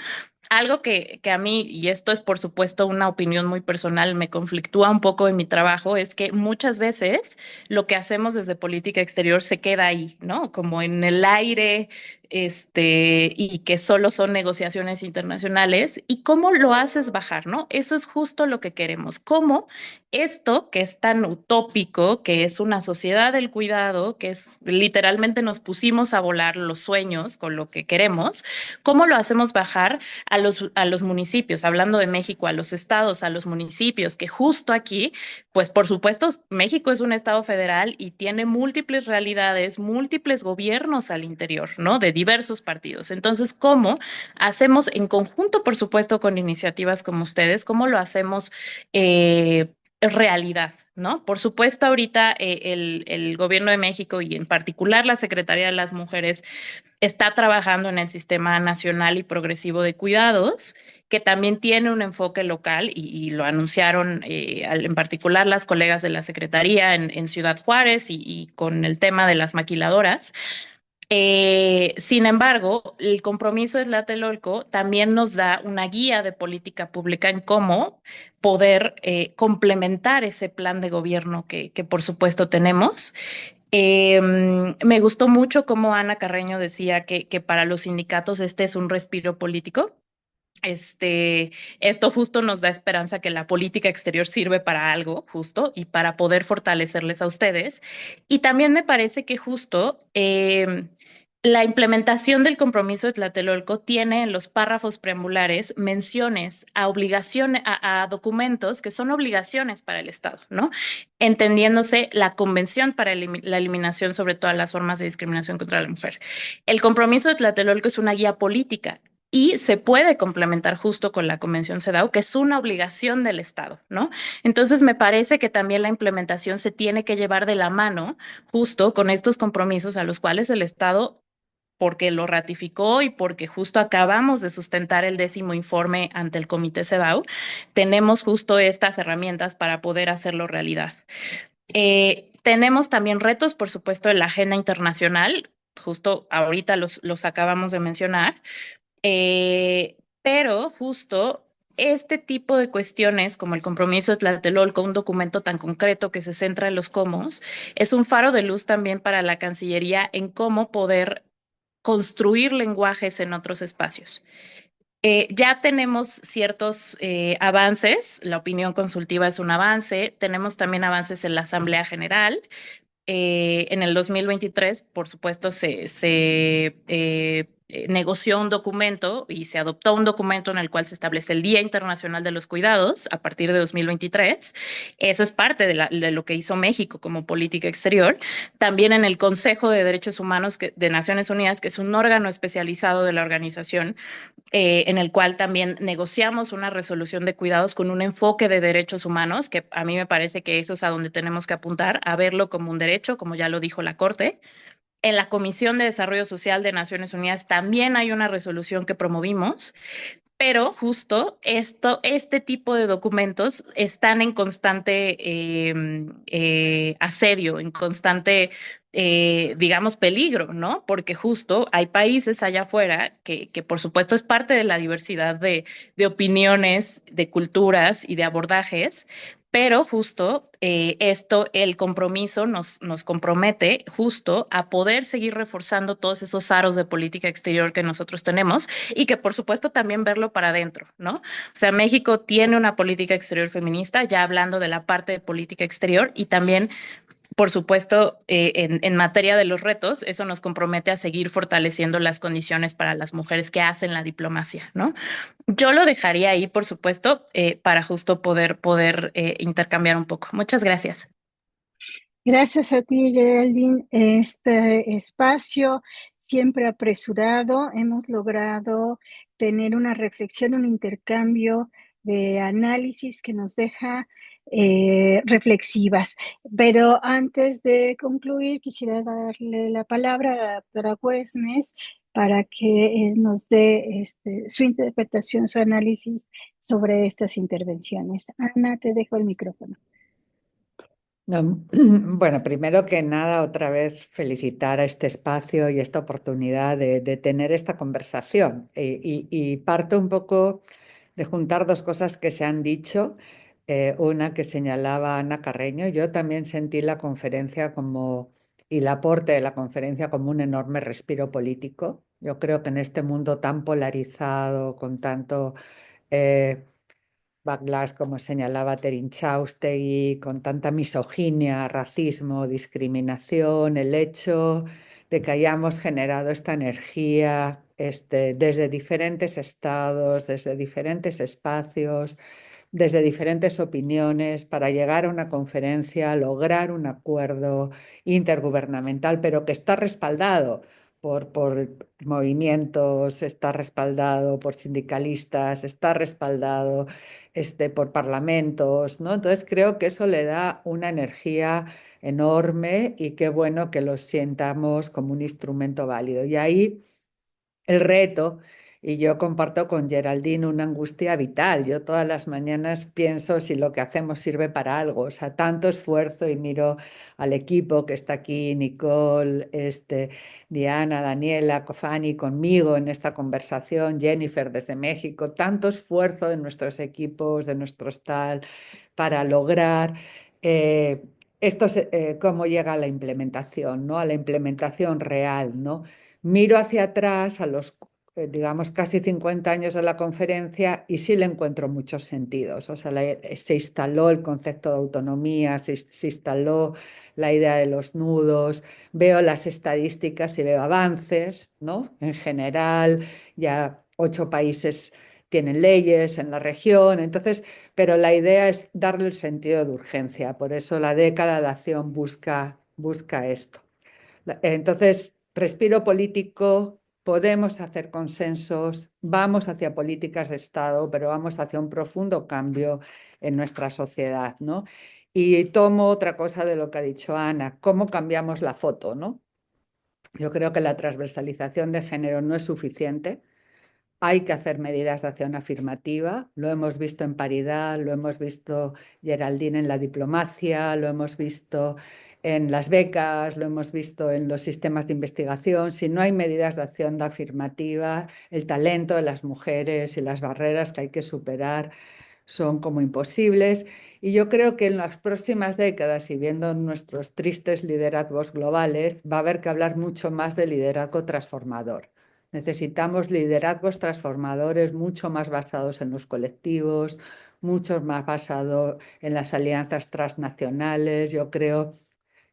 [SPEAKER 7] Algo que a mí, y esto es por supuesto una opinión muy personal, me conflictúa un poco en mi trabajo, es que muchas veces lo que hacemos desde política exterior se queda ahí, ¿no? Como en el aire, y que solo son negociaciones internacionales. ¿Y cómo lo haces bajar, no? Eso es justo lo que queremos. ¿Cómo esto que es tan utópico, que es una sociedad del cuidado, que es literalmente nos pusimos a volar los sueños con lo que queremos, cómo lo hacemos bajar a los municipios, hablando de México, a los estados, a los municipios, que justo aquí, pues por supuesto, México es un estado federal y tiene múltiples realidades, múltiples gobiernos al interior, ¿no? De diversos partidos. Entonces, ¿cómo hacemos en conjunto, por supuesto, con iniciativas como ustedes, cómo lo hacemos realidad, ¿no? Por supuesto, ahorita el Gobierno de México y en particular la Secretaría de las Mujeres está trabajando en el Sistema Nacional y Progresivo de Cuidados, que también tiene un enfoque local y lo anunciaron en particular las colegas de la Secretaría en Ciudad Juárez y con el tema de las maquiladoras. Sin embargo, el compromiso de Tlatelolco también nos da una guía de política pública en cómo poder complementar ese plan de gobierno que por supuesto tenemos. Me gustó mucho cómo Ana Carreño decía que para los sindicatos este es un respiro político. Esto justo nos da esperanza que la política exterior sirve para algo, justo, y para poder fortalecerles a ustedes. Y también me parece que justo la implementación del compromiso de Tlatelolco tiene en los párrafos preambulares menciones a obligaciones, a documentos que son obligaciones para el Estado, ¿no? Entendiéndose la Convención para la Eliminación sobre todas las formas de discriminación contra la mujer. El compromiso de Tlatelolco es una guía política y se puede complementar justo con la Convención CEDAW, que es una obligación del Estado, ¿no? Entonces, me parece que también la implementación se tiene que llevar de la mano justo con estos compromisos a los cuales el Estado, porque lo ratificó y porque justo acabamos de sustentar el 10º informe ante el Comité CEDAW, tenemos justo estas herramientas para poder hacerlo realidad. Tenemos también retos, por supuesto, en la agenda internacional, justo ahorita los acabamos de mencionar, pero justo este tipo de cuestiones, como el compromiso de Tlatelolco, un documento tan concreto que se centra en los cómo, es un faro de luz también para la Cancillería en cómo poder construir lenguajes en otros espacios. Ya tenemos ciertos avances, la opinión consultiva es un avance, tenemos también avances en la Asamblea General. En el 2023, por supuesto, se negoció un documento y se adoptó un documento en el cual se establece el Día Internacional de los Cuidados a partir de 2023. Eso es parte de lo que hizo México como política exterior. También en el Consejo de Derechos Humanos de Naciones Unidas, que es un órgano especializado de la organización, en el cual también negociamos una resolución de cuidados con un enfoque de derechos humanos, que a mí me parece que eso es a donde tenemos que apuntar, a verlo como un derecho, como ya lo dijo la Corte. En la Comisión de Desarrollo Social de Naciones Unidas también hay una resolución que promovimos, pero justo este tipo de documentos están en constante asedio, en constante, digamos, peligro, ¿no? Porque justo hay países allá afuera que por supuesto es parte de la diversidad de opiniones, de culturas y de abordajes, pero justo el compromiso nos compromete justo a poder seguir reforzando todos esos aros de política exterior que nosotros tenemos y que por supuesto también verlo para adentro, ¿no? O sea, México tiene una política exterior feminista, ya hablando de la parte de política exterior y también, por supuesto, en materia de los retos, eso nos compromete a seguir fortaleciendo las condiciones para las mujeres que hacen la diplomacia, ¿no? Yo lo dejaría ahí, por supuesto, para justo poder intercambiar un poco. Muchas gracias.
[SPEAKER 2] Gracias a ti, Geraldine. Este espacio siempre apresurado, hemos logrado tener una reflexión, un intercambio de análisis que nos deja reflexivas. Pero antes de concluir, quisiera darle la palabra a la doctora Güemes para que nos dé su interpretación, su análisis sobre estas intervenciones. Ana, te dejo el micrófono.
[SPEAKER 3] No, bueno, primero que nada, otra vez felicitar a este espacio y esta oportunidad de tener esta conversación. Y parto un poco de juntar dos cosas que se han dicho. Una que señalaba Ana Carreño. Yo también sentí la conferencia y el aporte de la conferencia como un enorme respiro político. Yo creo que en este mundo tan polarizado, con tanto backlash, como señalaba Terinchaustegui, con tanta misoginia, racismo, discriminación, el hecho de que hayamos generado esta energía desde diferentes estados, desde diferentes espacios, desde diferentes opiniones, para llegar a una conferencia, lograr un acuerdo intergubernamental, pero que está respaldado por movimientos, está respaldado por sindicalistas, está respaldado por parlamentos, ¿no? Entonces creo que eso le da una energía enorme y qué bueno que lo sientamos como un instrumento válido. Y ahí el reto, y yo comparto con Geraldine una angustia vital. Yo todas las mañanas pienso si lo que hacemos sirve para algo. O sea, tanto esfuerzo y miro al equipo que está aquí, Nicole, Diana, Daniela, Fanny conmigo en esta conversación, Jennifer desde México, tanto esfuerzo de nuestros equipos, de nuestros tal, para lograr cómo llega a la implementación, ¿no? A la implementación real, ¿no? Miro hacia atrás a los, digamos, casi 50 años de la conferencia y sí le encuentro muchos sentidos. O sea, se instaló el concepto de autonomía, se instaló la idea de los nudos, veo las estadísticas y veo avances, ¿no? En general, ya 8 países tienen leyes en la región, entonces, pero la idea es darle el sentido de urgencia. Por eso la década de acción busca esto. Entonces, respiro político, podemos hacer consensos, vamos hacia políticas de Estado, pero vamos hacia un profundo cambio en nuestra sociedad, ¿no? Y tomo otra cosa de lo que ha dicho Ana, cómo cambiamos la foto, ¿no? Yo creo que la transversalización de género no es suficiente. Hay que hacer medidas de acción afirmativa, lo hemos visto en paridad, lo hemos visto, Geraldine, en la diplomacia, lo hemos visto en las becas, lo hemos visto en los sistemas de investigación. Si no hay medidas de acción afirmativa, el talento de las mujeres y las barreras que hay que superar son como imposibles. Y yo creo que en las próximas décadas, y viendo nuestros tristes liderazgos globales, va a haber que hablar mucho más de liderazgo transformador. Necesitamos liderazgos transformadores mucho más basados en los colectivos, mucho más basados en las alianzas transnacionales. Yo creo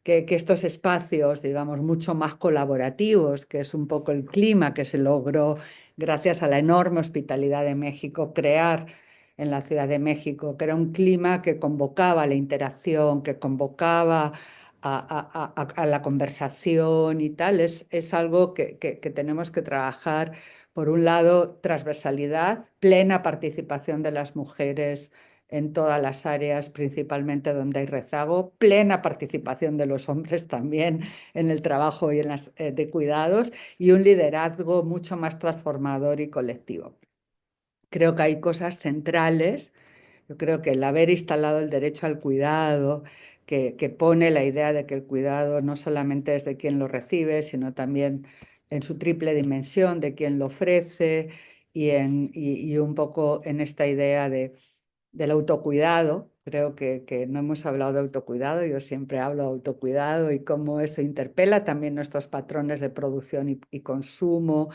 [SPEAKER 3] que estos espacios, digamos, mucho más colaborativos, que es un poco el clima que se logró gracias a la enorme hospitalidad de México, crear en la Ciudad de México, que era un clima que convocaba la interacción, que convocaba a la conversación y tal, es algo que tenemos que trabajar. Por un lado, transversalidad, plena participación de las mujeres en todas las áreas, principalmente donde hay rezago, plena participación de los hombres también en el trabajo y en las de cuidados, y un liderazgo mucho más transformador y colectivo. Creo que hay cosas centrales. Yo creo que el haber instalado el derecho al cuidado, que pone la idea de que el cuidado no solamente es de quien lo recibe, sino también en su triple dimensión, de quien lo ofrece, y un poco en esta idea del autocuidado. Creo que no hemos hablado de autocuidado, yo siempre hablo de autocuidado y cómo eso interpela también nuestros patrones de producción y consumo.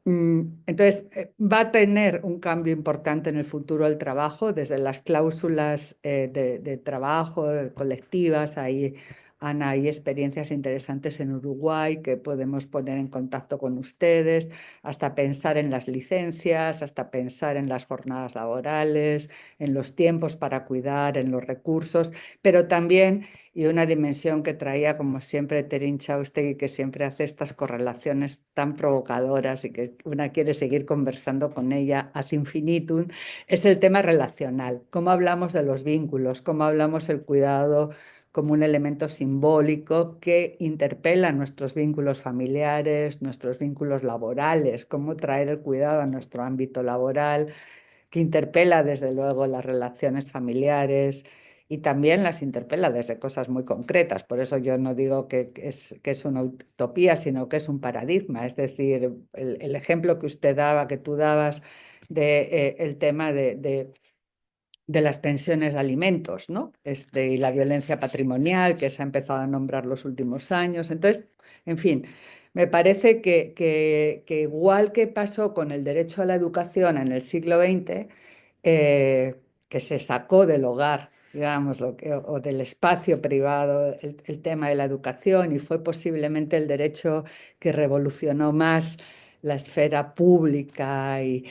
[SPEAKER 3] Entonces, va a tener un cambio importante en el futuro del trabajo, desde las cláusulas de trabajo colectivas. Ahí, Ana, hay experiencias interesantes en Uruguay que podemos poner en contacto con ustedes, hasta pensar en las licencias, hasta pensar en las jornadas laborales, en los tiempos para cuidar, en los recursos, pero también, y una dimensión que traía, como siempre, Terin Chaustegui, que siempre hace estas correlaciones tan provocadoras y que una quiere seguir conversando con ella ad infinitum, es el tema relacional. Cómo hablamos de los vínculos, cómo hablamos el cuidado como un elemento simbólico que interpela nuestros vínculos familiares, nuestros vínculos laborales, cómo traer el cuidado a nuestro ámbito laboral, que interpela desde luego las relaciones familiares y también las interpela desde cosas muy concretas. Por eso yo no digo que es una utopía, sino que es un paradigma. Es decir, el ejemplo que usted daba, que tú dabas, de el tema de las pensiones de alimentos, ¿no? Y la violencia patrimonial que se ha empezado a nombrar los últimos años. Entonces, en fin, me parece que igual que pasó con el derecho a la educación en el siglo XX, que se sacó del hogar, digamos, o del espacio privado, el tema de la educación, y fue posiblemente el derecho que revolucionó más la esfera pública y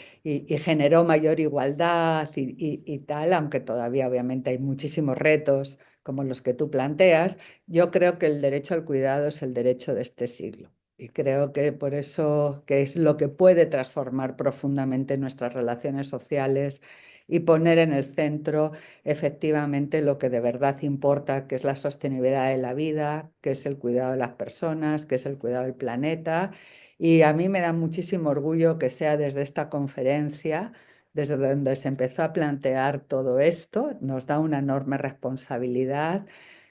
[SPEAKER 3] generó mayor igualdad y tal, aunque todavía obviamente hay muchísimos retos como los que tú planteas. Yo creo que el derecho al cuidado es el derecho de este siglo. Y creo que por eso que es lo que puede transformar profundamente nuestras relaciones sociales y poner en el centro efectivamente lo que de verdad importa, que es la sostenibilidad de la vida, que es el cuidado de las personas, que es el cuidado del planeta. Y a mí me da muchísimo orgullo que sea desde esta conferencia, desde donde se empezó a plantear todo esto. Nos da una enorme responsabilidad.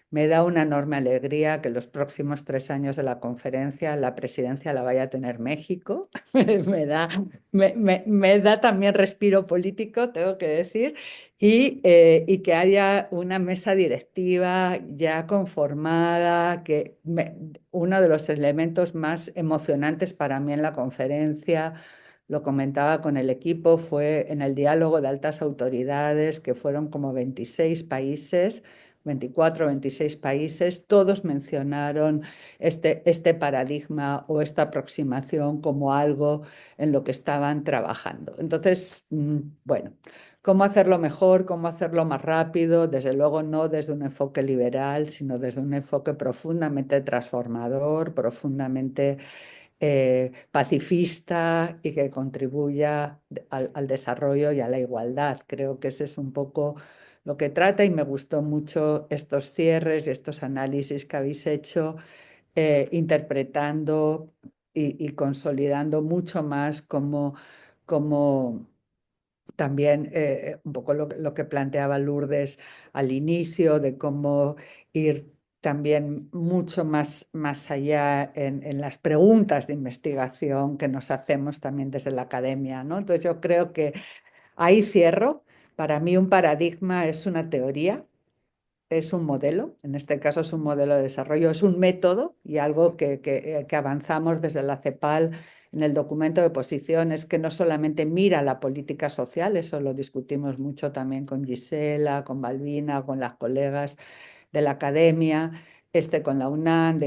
[SPEAKER 3] Me da una enorme alegría que los próximos 3 años de la conferencia la presidencia la vaya a tener México. Me da también respiro político, tengo que decir, y que haya una mesa directiva ya conformada, uno de los elementos más emocionantes para mí en la conferencia, lo comentaba con el equipo, fue en el diálogo de altas autoridades, que fueron como 26 países, 24 o 26 países, todos mencionaron este paradigma o esta aproximación como algo en lo que estaban trabajando. Entonces, bueno, ¿cómo hacerlo mejor? ¿Cómo hacerlo más rápido? Desde luego no desde un enfoque liberal, sino desde un enfoque profundamente transformador, profundamente pacifista y que contribuya al desarrollo y a la igualdad. Creo que ese es un poco lo que trata y me gustó mucho estos cierres y estos análisis que habéis hecho, interpretando y consolidando mucho más como también un poco lo que planteaba Lourdes al inicio, de cómo ir también mucho más allá en las preguntas de investigación que nos hacemos también desde la academia, ¿no? Entonces yo creo que ahí cierro. Para mí un paradigma es una teoría, es un modelo, en este caso es un modelo de desarrollo, es un método y algo que avanzamos desde la CEPAL en el documento de posiciones, que no solamente mira la política social, eso lo discutimos mucho también con Gisela, con Balbina, con las colegas de la academia, con la UNAM,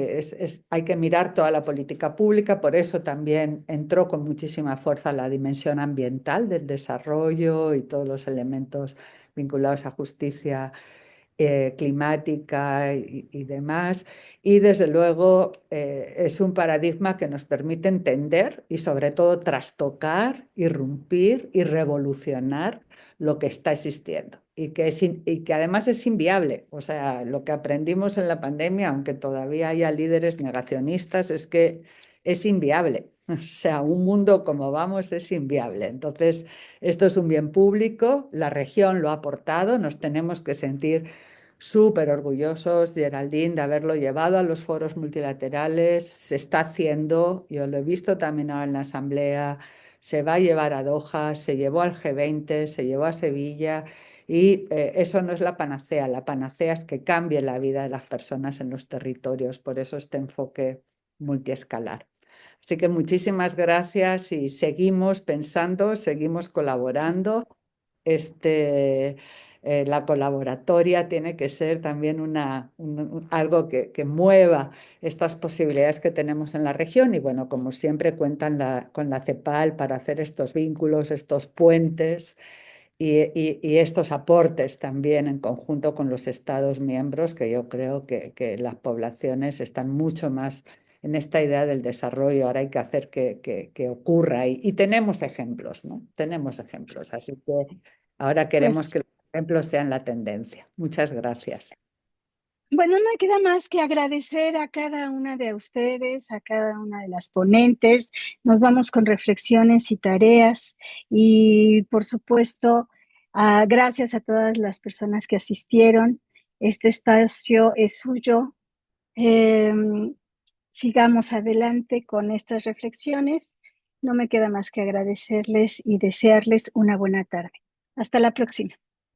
[SPEAKER 3] hay que mirar toda la política pública, por eso también entró con muchísima fuerza la dimensión ambiental del desarrollo y todos los elementos vinculados a justicia climática y demás. Y desde luego es un paradigma que nos permite entender y sobre todo trastocar, irrumpir y revolucionar lo que está existiendo y que además es inviable. O sea, lo que aprendimos en la pandemia, aunque todavía haya líderes negacionistas, es que es inviable. O sea, un mundo como vamos es inviable. Entonces, esto es un bien público, la región lo ha aportado, nos tenemos que sentir súper orgullosos, Geraldine, de haberlo llevado a los foros multilaterales. Se está haciendo, yo lo he visto también ahora en la Asamblea, se va a llevar a Doha, se llevó al G20, se llevó a Sevilla y eso no es la panacea. La panacea es que cambie la vida de las personas en los territorios, por eso este enfoque multiescalar. Así que muchísimas gracias y seguimos pensando, seguimos colaborando. La colaboratoria tiene que ser también algo que mueva estas posibilidades que tenemos en la región y bueno, como siempre cuentan con la CEPAL para hacer estos vínculos, estos puentes y estos aportes también en conjunto con los Estados miembros, que yo creo que las poblaciones están mucho más en esta idea del desarrollo. Ahora hay que hacer que ocurra y tenemos ejemplos, ¿no? Tenemos ejemplos, así que ahora queremos
[SPEAKER 2] Pues,
[SPEAKER 3] que los ejemplos sean la tendencia. Muchas gracias.
[SPEAKER 2] bueno, no me queda más que agradecer a cada una de ustedes, a cada una de las ponentes. Nos vamos con reflexiones y tareas y, por supuesto, gracias a todas las personas que asistieron. Este espacio es suyo. Sigamos adelante con estas reflexiones. No me queda más que agradecerles y desearles una buena tarde. Hasta la próxima.